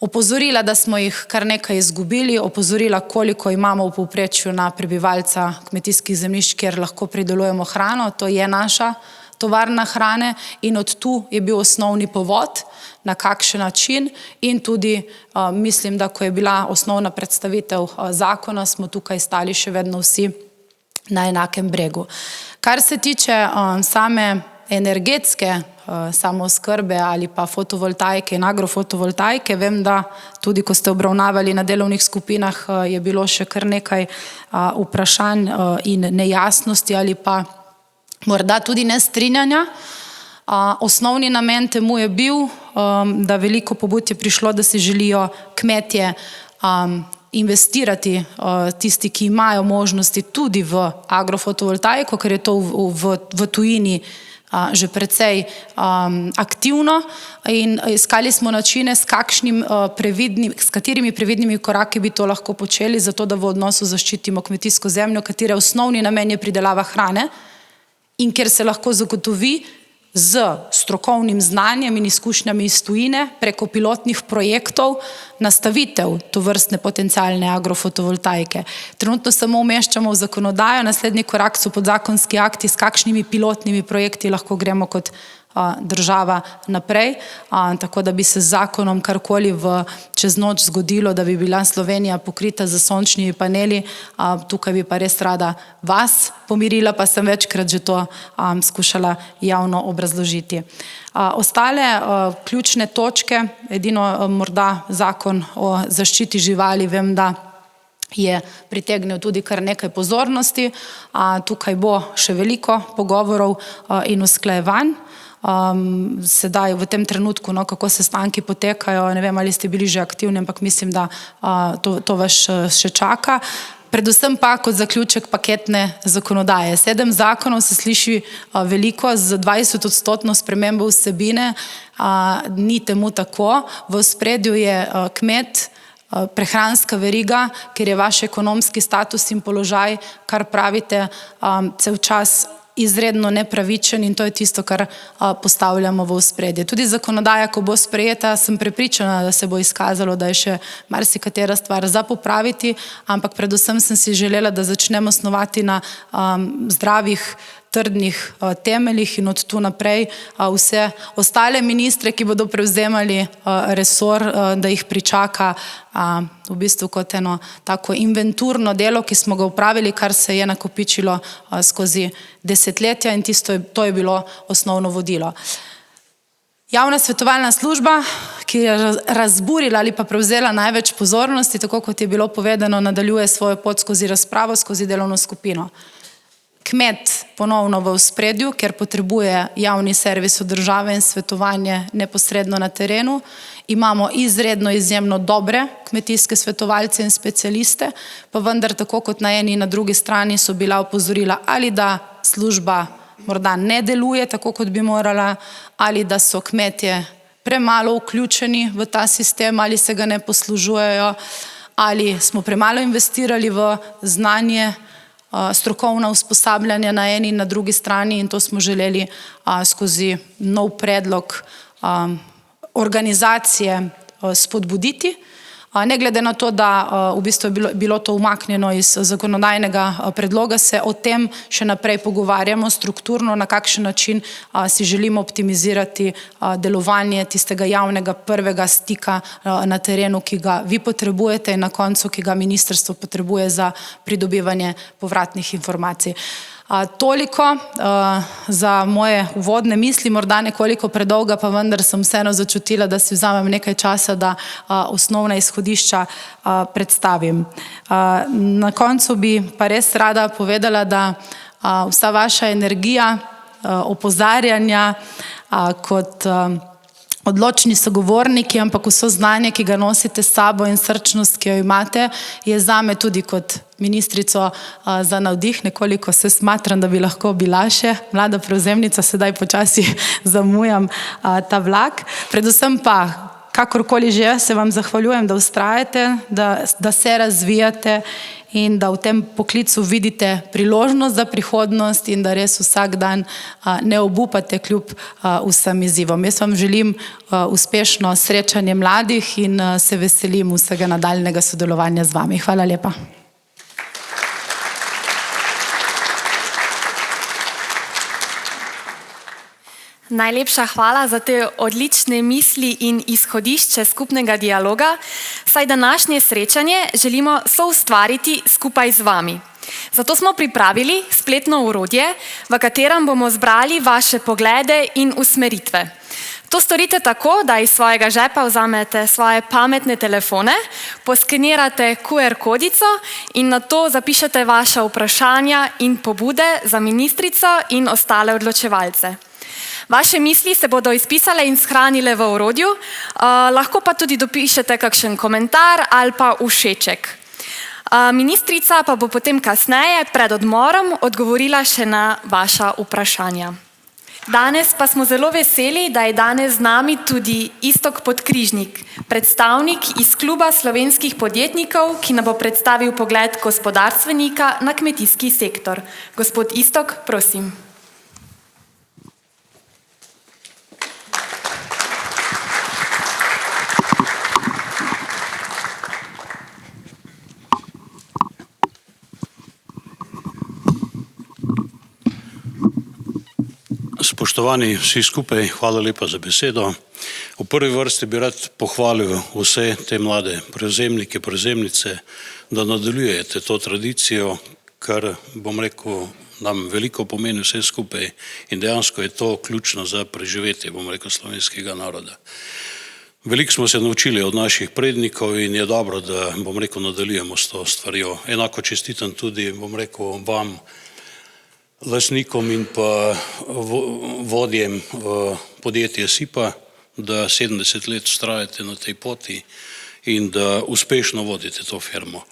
Opozorila, da smo jih kar nekaj izgubili, opozorila, koliko imamo v povprečju na prebivalca kmetijskih zemljišč, kjer lahko pridelujemo hrano, to je naša tovarna hrane in od tu je bil osnovni povod, na kakšen način in tudi mislim, da ko je bila osnovna predstavitev zakona, smo tukaj stali še vedno vsi na enakem bregu. Kar se tiče same energetske samooskrbe ali pa fotovoltaike in agrofotovoltaike, vem, da tudi ko ste obravnavali na delovnih skupinah, je bilo še kar nekaj vprašanj in nejasnosti ali pa morda tudi nestrinjanja. Osnovni namen temu je bil, da veliko pobud je prišlo, da si želijo kmetje investirati tisti, ki imajo možnosti tudi v agrofotovoltaiko, ker je to v tujini že precej aktivno in iskali smo načine, s katerimi previdnimi koraki bi to lahko počeli, zato da v odnosu zaščitimo kmetijsko zemljo, katere osnovni namen je pridelava hrane in ker se lahko zagotovi z strokovnim znanjem in izkušnjami iz tujine preko pilotnih projektov nastavitev tovrstne potencialne agrofotovoltaike. Trenutno samo umeščamo v zakonodajo, naslednji korak so podzakonski akti, s kakšnimi pilotnimi projekti lahko gremo kot država naprej, tako da bi se z zakonom karkoli čez noč zgodilo, da bi bila Slovenija pokrita z sončnimi paneli, tukaj bi pa res rada vas pomirila, pa sem večkrat že to skušala javno obrazložiti. Ostale ključne točke, edino morda zakon o zaščiti živali, vem, da je pritegnil tudi kar nekaj pozornosti, tukaj bo še veliko pogovorov in usklajevanj. Sedaj v tem trenutku, kako sestanki potekajo, ne vem, ali ste bili že aktivni, ampak mislim, da to vas še čaka. Predvsem pa kot zaključek paketne zakonodaje. 7 zakonov se sliši veliko, z 20% spremembo vsebine, ni temu tako. V ospredju je kmet, prehranska veriga, ker je vaš ekonomski status in položaj, kar pravite, cel čas izredno nepravičen in to je tisto, kar postavljamo v ospredje. Tudi zakonodaja, ko bo sprejeta, sem prepričana, da se bo izkazalo, da je še marsikatera stvar za popraviti, ampak predvsem sem si želela, da začnemo snovati na zdravih trdnih temeljih in od tu naprej vse ostale ministre, ki bodo prevzemali resor, da jih pričaka v bistvu kot eno tako inventurno delo, ki smo ga upravili, kar se je nakopičilo skozi desetletja in to je bilo osnovno vodilo. Javna svetovalna služba, ki je razburila ali pa prevzela največ pozornosti, tako kot je bilo povedano, nadaljuje svojo pot skozi razpravo, skozi delovno skupino. Kmet ponovno v ospredju, ker potrebuje javni servis od države in svetovanje neposredno na terenu. Imamo izjemno dobre kmetijske svetovalce in specialiste, pa vendar tako kot na eni in na drugi strani so bila opozorila ali da služba morda ne deluje tako, kot bi morala, ali da so kmetje premalo vključeni v ta sistem, ali se ga ne poslužujejo, ali smo premalo investirali v znanje, strokovna usposabljanja na eni in na drugi strani in to smo želeli skozi nov predlog organizacije spodbuditi. Ne glede na to, da v bistvu je bilo to umaknjeno iz zakonodajnega predloga, se o tem še naprej pogovarjamo strukturno, na kakšen način si želimo optimizirati delovanje tistega javnega prvega stika na terenu, ki ga vi potrebujete in na koncu, ki ga ministrstvo potrebuje za pridobivanje povratnih informacij. Toliko za moje uvodne misli, morda nekoliko predolga, pa vendar sem vseeno začutila, da si vzamem nekaj časa, da osnovna izhodišča predstavim. Na koncu bi pa res rada povedala, da vsa vaša energija, opozarjanja kot odločni sogovorniki, ampak vso znanje, ki ga nosite s sabo in srčnost, ki jo imate, je zame tudi kot ministrico za navdih. Nekoliko se smatram, da bi lahko bila še mlada prevzemnica, sedaj počasi zamujam ta vlak. Predvsem pa, kakorkoli že, se vam zahvaljujem, da vztrajate, da se razvijate in da v tem poklicu vidite priložnost za prihodnost in da res vsak dan ne obupate kljub vsem izzivom. Jaz vam želim uspešno srečanje mladih in se veselim vsega nadaljnega sodelovanja z vami. Hvala lepa. Najlepša hvala za te odlične misli in izhodišče skupnega dialoga, saj današnje srečanje želimo soustvariti skupaj z vami. Zato smo pripravili spletno orodje, v katerem bomo zbrali vaše poglede in usmeritve. To storite tako, da iz svojega žepa vzamete svoje pametne telefone, poskenirate QR kodico in nato zapišete vaše vprašanja in pobude za ministrico in ostale odločevalce. Vaše misli se bodo izpisale in shranile v orodju, lahko pa tudi dopišete kakšen komentar ali pa všeček. Ministrica pa bo potem kasneje, pred odmorom, odgovorila še na vaša vprašanja. Danes pa smo zelo veseli, da je danes z nami tudi Iztok Podkrižnik, predstavnik iz Kluba slovenskih podjetnikov, ki nam bo predstavil pogled gospodarstvenika na kmetijski sektor. Gospod Iztok, prosim. Spoštovani vsi skupaj, hvala lepa za besedo. V prvi vrsti bi rad pohvalil vse te mlade prevzemnike, prevzemnice, da nadaljujete to tradicijo, kar, bom rekel, nam veliko pomeni vse skupaj in dejansko je to ključno za preživetje, bom rekel, slovenskega naroda. Veliko smo se naučili od naših prednikov in je dobro, da, bom rekel, nadaljujemo s to stvarjo. Enako čestitam tudi, bom rekel, vam, lastnikom in pa vodjem podjetja SIPA, da 70 let vztrajate na tej poti in da uspešno vodite to firmo.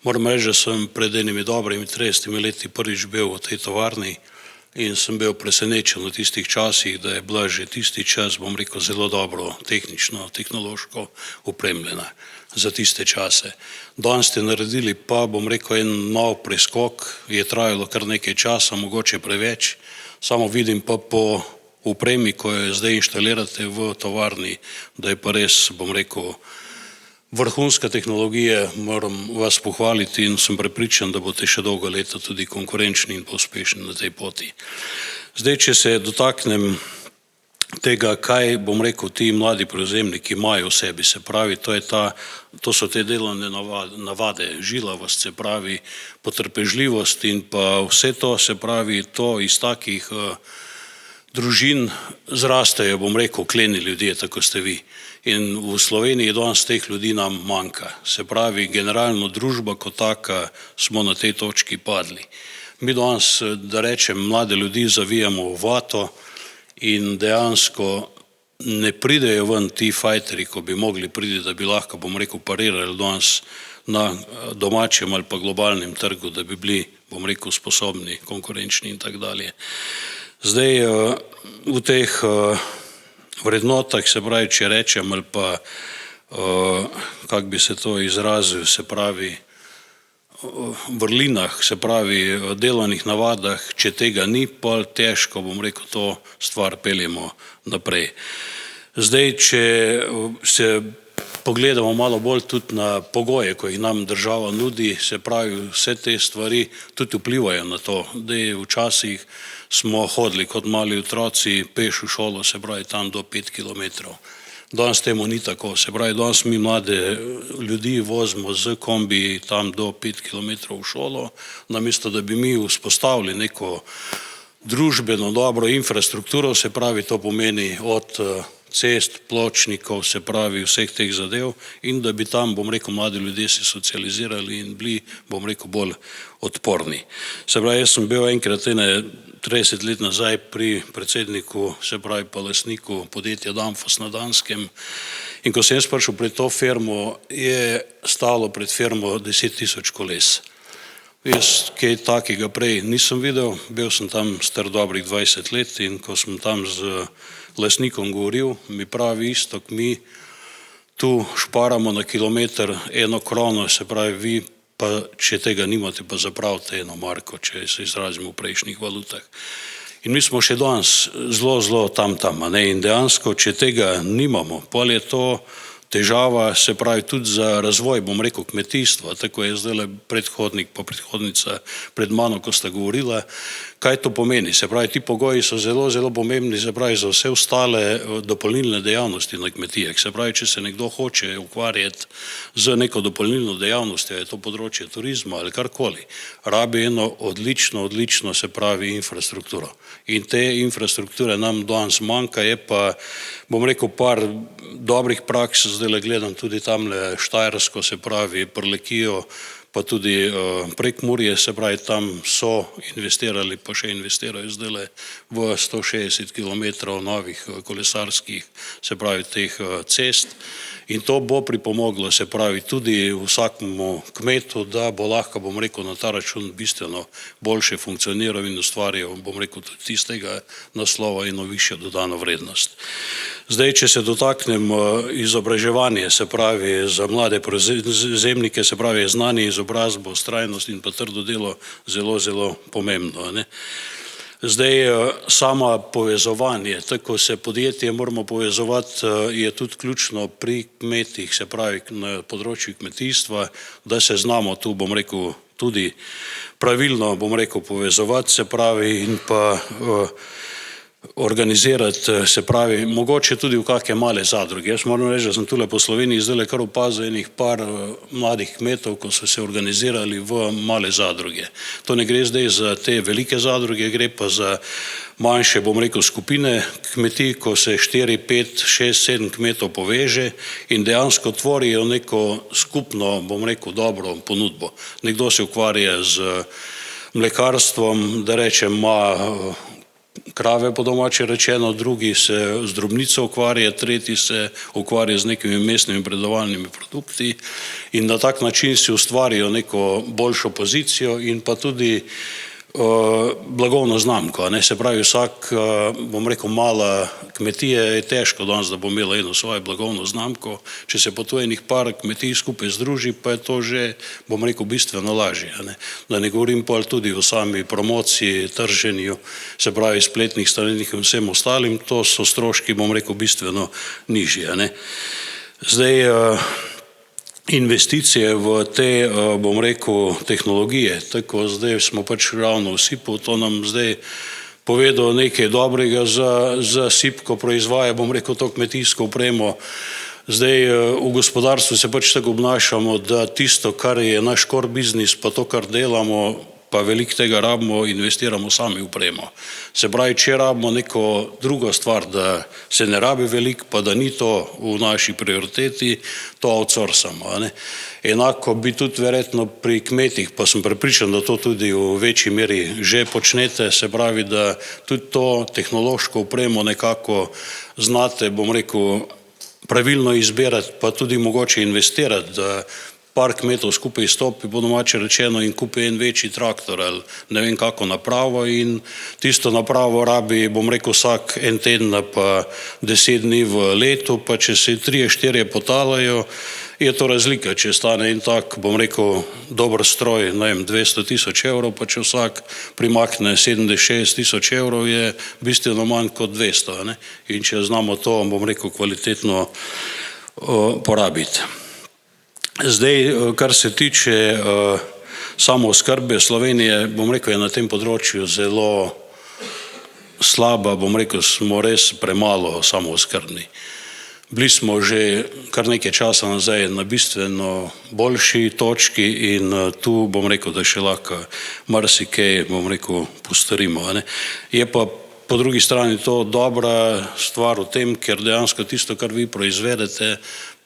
Moram reči, da sem pred enimi dobrimi 30 leti prvič bil v tej tovarni in sem bil presenečen v tistih časih, da je bila že tisti čas, bom rekel, zelo dobro tehnično, tehnološko opremljena za tiste čase. Danes ste naredili pa, bom rekel, en nov preskok, je trajalo kar nekaj časa, mogoče preveč, samo vidim pa po opremi, ko jo zdaj inštalirate v tovarni, da je pa res, bom rekel, vrhunska tehnologija, moram vas pohvaliti in sem prepričan, da boste še dolgo leta tudi konkurenčni in uspešni na tej poti. Zdaj, če se dotaknem tega, kaj bom rekel, ti mladi prevzemniki imajo v sebi, se pravi, to so te delovne navade, žilavost, se pravi, potrpežljivost in pa vse to, se pravi, to iz takih družin zrastejo, bom rekel, kleni ljudje, tako ste vi. In v Sloveniji danes teh ljudi nam manjka. Se pravi, generalno družba kot taka smo na tej točki padli. Mi danes, da rečem, mlade ljudi zavijamo v vato in dejansko ne pridejo ven ti fajteri, ko bi mogli priti, da bi lahko, bom rekel, parirali danes na domačem ali pa globalnem trgu, da bi bili, bom rekel, sposobni, konkurenčni in tako dalje. Zdaj, v teh vrednotah, se pravi, če rečem, ali pa, kako bi se to izrazil, se pravi, vrlinah, se pravi, delovnih navadah, če tega ni, pa težko, bom rekel, to stvar peljemo naprej. Zdaj, če se pogledamo malo bolj tudi na pogoje, ko jih nam država nudi, se pravi, vse te stvari tudi vplivajo na to. Zdaj, včasih smo hodili kot mali otroci peš v šolo, se pravi, tam do 5 kilometrov. Danes temu ni tako, se pravi, danes mi mlade ljudi vozimo z kombi tam do 5 kilometrov v šolo, namesto da bi mi vzpostavili neko družbeno dobro infrastrukturo, se pravi, to pomeni od cest, pločnikov, se pravi, vseh teh zadev in da bi tam, bom rekel, mladi ljudje se socializirali in bili, bom rekel, bolj odporni. Se pravi, jaz sem bil enkrat 30 let nazaj pri predsedniku, se pravi, pa lastniku podjetja Danfoss na Danskem in ko sem jaz prišel pred to firmo, je stalo pred firmo 10.000 koles. Jaz kaj takega prej nisem videl, bil sem tam star dobrih 20 let in ko sem tam z lastnikom govoril, mi pravi isto, mi tu šparamo na kilometr 1 krono, se pravi, vi pa če tega nimate, pa zapravite 1 marko, če se izrazimo v prejšnjih valutah. In mi smo še danes zelo tam, in dejansko, če tega nimamo, potem je to težava, se pravi, tudi za razvoj, bom rekel, kmetijstva, tako je zdaj predhodnik pa predhodnica pred mano, ko sta govorila, kaj to pomeni. Se pravi, ti pogoji so zelo pomembni, se pravi, za vse ostale dopolnilne dejavnosti na kmetijah. Se pravi, če se nekdo hoče ukvarjati z neko dopolnilno dejavnostjo, je to področje turizma ali karkoli, rabi eno odlično, se pravi, infrastrukturo. In te infrastrukture nam danes manjka, je pa, bom rekel, par dobrih praks, zdaj gledam tudi tamle Štajersko, se pravi, Prlekijo, pa tudi Prekmurje, se pravi, tam so investirali, pa še investirajo zdaj v 160 kilometrov novih kolesarskih, se pravi, teh cest. In to bo pripomoglo, se pravi, tudi vsakemu kmetu, da bo lahko, bom rekel, na ta račun bistveno boljše funkcioniral in ustvarjal, bom rekel, tudi tistega naslova eno višjo dodano vrednost. Zdaj, če se dotaknem izobraževanja, se pravi, za mlade prevzemnike, se pravi, znanje, izobrazbo, vztrajnost in pa trdo delo zelo pomembno, ne. Zdaj, sama povezovanje, tako se podjetje moramo povezovati, je tudi ključno pri kmetih, se pravi, na področju kmetijstva, da se znamo tu, bom rekel, tudi pravilno, bom rekel, povezovati, se pravi, in pa organizirati, se pravi, mogoče tudi v kakšne male zadruge. Jaz moram reči, da sem tule po Sloveniji zdaj kar opazil enih par mladih kmetov, ko so se organizirali v male zadruge. To ne gre zdaj za te velike zadruge, gre pa za manjše, bom rekel, skupine kmetij, ko se 4, 5, 6, 7 kmetov poveže in dejansko tvorijo neko skupno, bom rekel, dobro ponudbo. Nekdo se ukvarja z mlekarstvom, da rečem, ima krave po domače rečeno, drugi se z drobnico ukvarja, tretji se ukvarja z nekimi mestnimi predelovalnimi produkti in na tak način si ustvarijo neko boljšo pozicijo in pa tudi blagovno znamko, ne, se pravi, vsak, bom rekel, mala kmetija je težko danes, da bo imela eno svojo blagovno znamko, če se pa tu enih par kmetij skupaj združi, pa je to že, bom rekel, bistveno lažje, ne. Da ne govorim pa tudi o sami promociji, trženju, se pravi, spletnih stranih in vsem ostalim, to so stroški, bom rekel, bistveno nižje, ne. Zdaj, investicije v te, bom rekel, tehnologije. Tako zdaj smo pač ravno v SIP-u, to nam zdaj povedal nekaj dobrega za SIP, ko proizvaja, bom rekel, to kmetijsko opremo. Zdaj v gospodarstvu se pač tako obnašamo, da tisto, kar je naš core biznis, pa to, kar delamo, pa veliko tega rabimo, investiramo sami v opremo. Se pravi, če rabimo neko drugo stvar, da se ne rabi veliko, pa da ni to v naši prioriteti, to outsourcamo. Enako bi tudi verjetno pri kmetih, pa sem prepričan, da to tudi v večji meri že počnete, se pravi, da tudi to tehnološko opremo nekako znate, bom rekel, pravilno izbirati, pa tudi mogoče investirati, da par kmetov skupaj stopi, po domače rečeno, in kupi en večji traktor ali ne vem kako napravo in tisto napravo rabi, bom rekel, vsak en teden pa 10 dni v letu, pa če se 3-4 potalajo, je to razlika, če stane en tak, bom rekel, dober stroj, ne vem, 200 000 evrov, pa če vsak primakne 70-60 000 evrov, je bistveno manj kot 200, in če znamo to, bom rekel, kvalitetno porabiti. Zdaj, kar se tiče samooskrbe Slovenije, bom rekel, je na tem področju zelo slaba, bom rekel, smo res premalo samooskrbni. Bili smo že kar nekaj časa nazaj na bistveno boljši točki in tu, bom rekel, da še lahko marsikaj, bom rekel, postorimo. Je pa po drugi strani to dobra stvar v tem, ker dejansko tisto, kar vi proizvedete,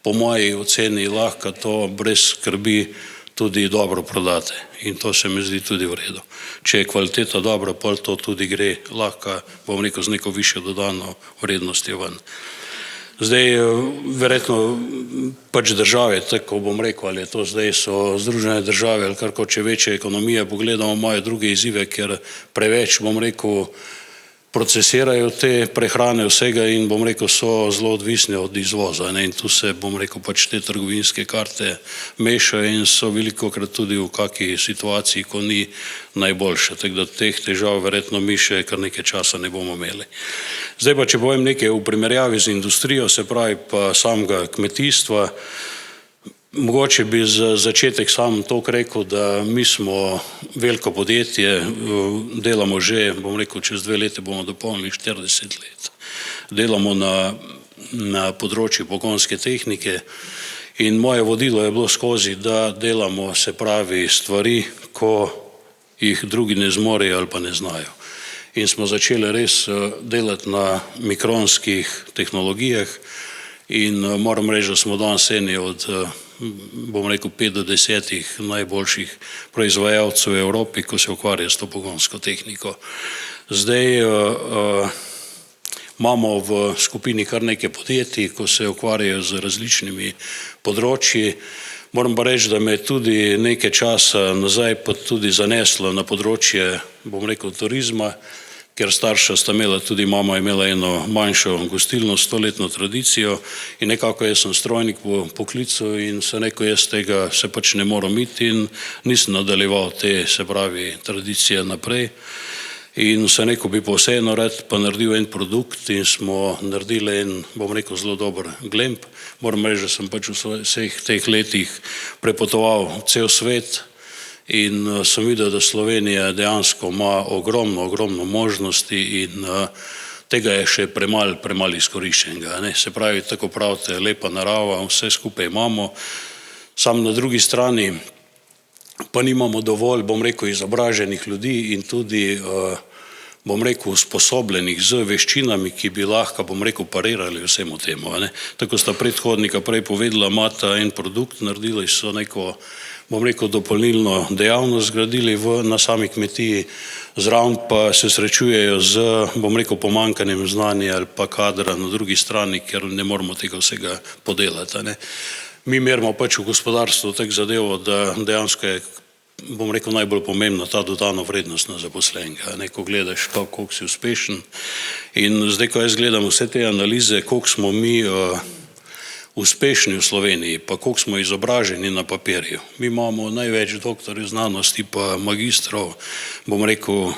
po moji oceni lahko to brez skrbi tudi dobro prodate. In to se mi zdi tudi v redu. Če je kvaliteta dobra, pol to tudi gre lahko, bom rekel, z neko višjo dodano vrednostjo ven. Zdaj, verjetno pač države, tako bom rekel, ali to zdaj so Združene države ali karko, če večje ekonomije pogledamo, imajo druge izzive, ker preveč, bom rekel, procesirajo te prehrane vsega in, bom rekel, so zelo odvisni od izvoza. In tu se, bom rekel, pač te trgovinske karte mešajo in so velikokrat tudi v kakšni situaciji, ko ni najboljša. Tako da teh težav verjetno mi še kar nekaj časa ne bomo imeli. Zdaj pa, če povem nekaj v primerjavi z industrijo, se pravi pa samega kmetijstva, mogoče bi za začetek sam toliko rekel, da mi smo veliko podjetje, delamo že, bom rekel, čez 2 leti bomo dopolnili 40 let. Delamo na področju pogonske tehnike in moje vodilo je bilo skozi, da delamo, se pravi, stvari, ko jih drugi ne zmorejo ali pa ne znajo. In smo začeli res delati na mikronskih tehnologijah in moram reči, da smo danes eni od, bom rekel, 5 do 10 najboljših proizvajalcev v Evropi, ko se ukvarja s to pogonsko tehniko. Zdaj imamo v skupini kar nekaj podjetij, ko se ukvarjajo z različnimi področji. Moram pa reči, da me tudi nekaj časa nazaj pa tudi zaneslo na področje, bom rekel, turizma, ker starša sta imela, tudi mama je imela eno manjšo gostilno, 100-letno tradicijo in nekako jaz sem strojnik po poklicu in se rekel, jaz tega se pač ne moram iti in nisem nadaljeval te, se pravi, tradicije naprej. In se rekel, bi pa vseeno rad pa naredil en produkt in smo naredili en, bom rekel, zelo dober glemb. Moram reči, da sem pač v vseh teh letih prepotoval cel svet in sem videl, da Slovenija dejansko ima ogromno možnosti in tega je še premalo izkoriščenega. Se pravi, tako pravite, lepa narava, vse skupaj imamo, samo na drugi strani pa nimamo dovolj, bom rekel, izobraženih ljudi in tudi, bom rekel, usposobljenih z veščinami, ki bi lahko, bom rekel, parirali vsemu temu. Tako sta predhodnika prej povedala, imata en produkt, naredili so neko, bom rekel, dopolnilno dejavnost zgradili na sami kmetiji, zraven pa se srečujejo z, bom rekel, pomanjkanjem znanja ali pa kadra na drugi strani, ker ne moramo tega vsega podelati. Mi merimo pač v gospodarstvu tak zadevo, da dejansko je, bom rekel, najbolj pomembna ta dodana vrednost na zaposlenega. Ko gledaš, koliko si uspešen. In zdaj, ko jaz gledam vse te analize, koliko smo mi uspešni v Sloveniji, pa koliko smo izobraženi na papirju. Mi imamo največ doktorjev znanosti, pa magistrov, bom rekel,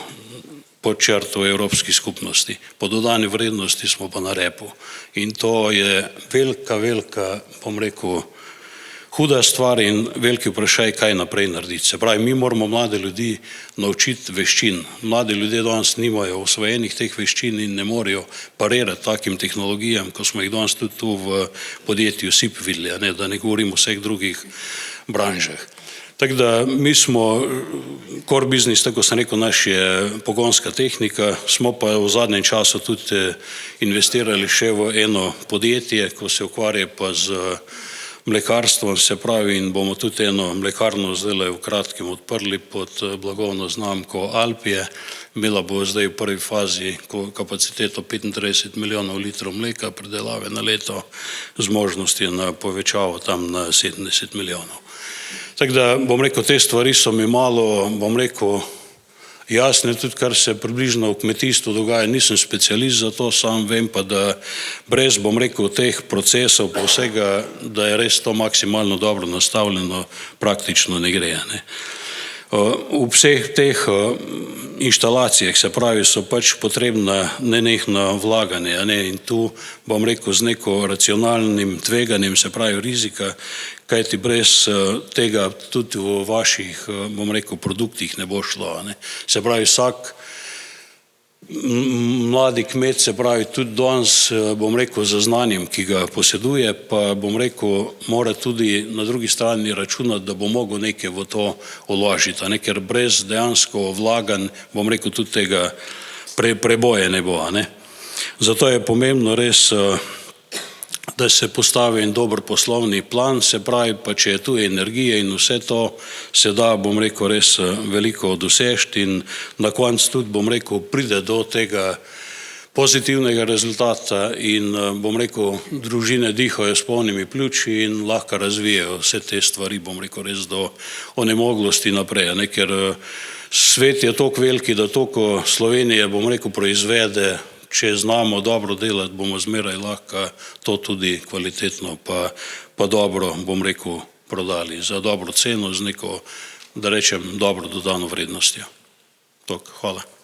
pod črto Evropski skupnosti. Po dodani vrednosti smo pa na repu. In to je velika, bom rekel, huda stvar in veliki vprašaj, kaj naprej narediti. Se pravi, mi moramo mlade ljudi naučiti veščin. Mladi ljudje danes nimajo osvojenih teh veščin in ne morejo parirati takim tehnologijam, ko smo jih danes tudi tu v podjetju SIP videli, da ne govorim o vseh drugih branžah. Tako da mi smo core business, tako sem rekel, naš je pogonska tehnika, smo pa v zadnjem času tudi investirali še v eno podjetje, ko se ukvarja pa z mlekarstvom, se pravi, in bomo tudi eno mlekarno zdaj v kratkem odprli pod blagovno znamko Alpije. Imela bo zdaj v prvi fazi kapaciteto 35 milijonov litrov mleka predelave na leto z možnosti na povečavo tam na 70 milijonov. Tako da, bom rekel, te stvari so mi malo, bom rekel, jasne, tudi kar se približno v kmetijstvu dogaja, nisem specialist za to, sam vem pa, da brez, bom rekel, teh procesov pa vsega, da je res to maksimalno dobro nastavljeno, praktično ne gre. V vseh teh inštalacijah, se pravi, so pač potrebna nenehna vlaganja, in tu, bom rekel, z neko racionalnim tveganjem, se pravi, rizika, kajti brez tega tudi v vaših, bom rekel, produktih ne bo šlo. Se pravi, vsak mladi kmet, se pravi, tudi danes, bom rekel, z znanjem, ki ga poseduje, pa bom rekel, mora tudi na drugi strani računati, da bo mogel nekaj v to vložiti, ker brez dejansko vlaganj, bom rekel, tudi tega preboja ne bo. Zato je pomembno res, da se postavi en dober poslovni plan, se pravi, pa če je tu energija in vse to, se da, bom rekel, res veliko dosežiti in na koncu tudi, bom rekel, pride do tega pozitivnega rezultata in, bom rekel, družine dihajo s polnimi pljuči in lahko razvijajo vse te stvari, bom rekel, res do onemoglosti naprej, ker svet je toliko veliki, da toliko Slovenije, bom rekel, proizvede. Če znamo dobro delati, bomo zmeraj lahko to tudi kvalitetno pa dobro, bom rekel, prodali za dobro ceno z neko, da rečem, dobro dodano vrednostjo. Hvala.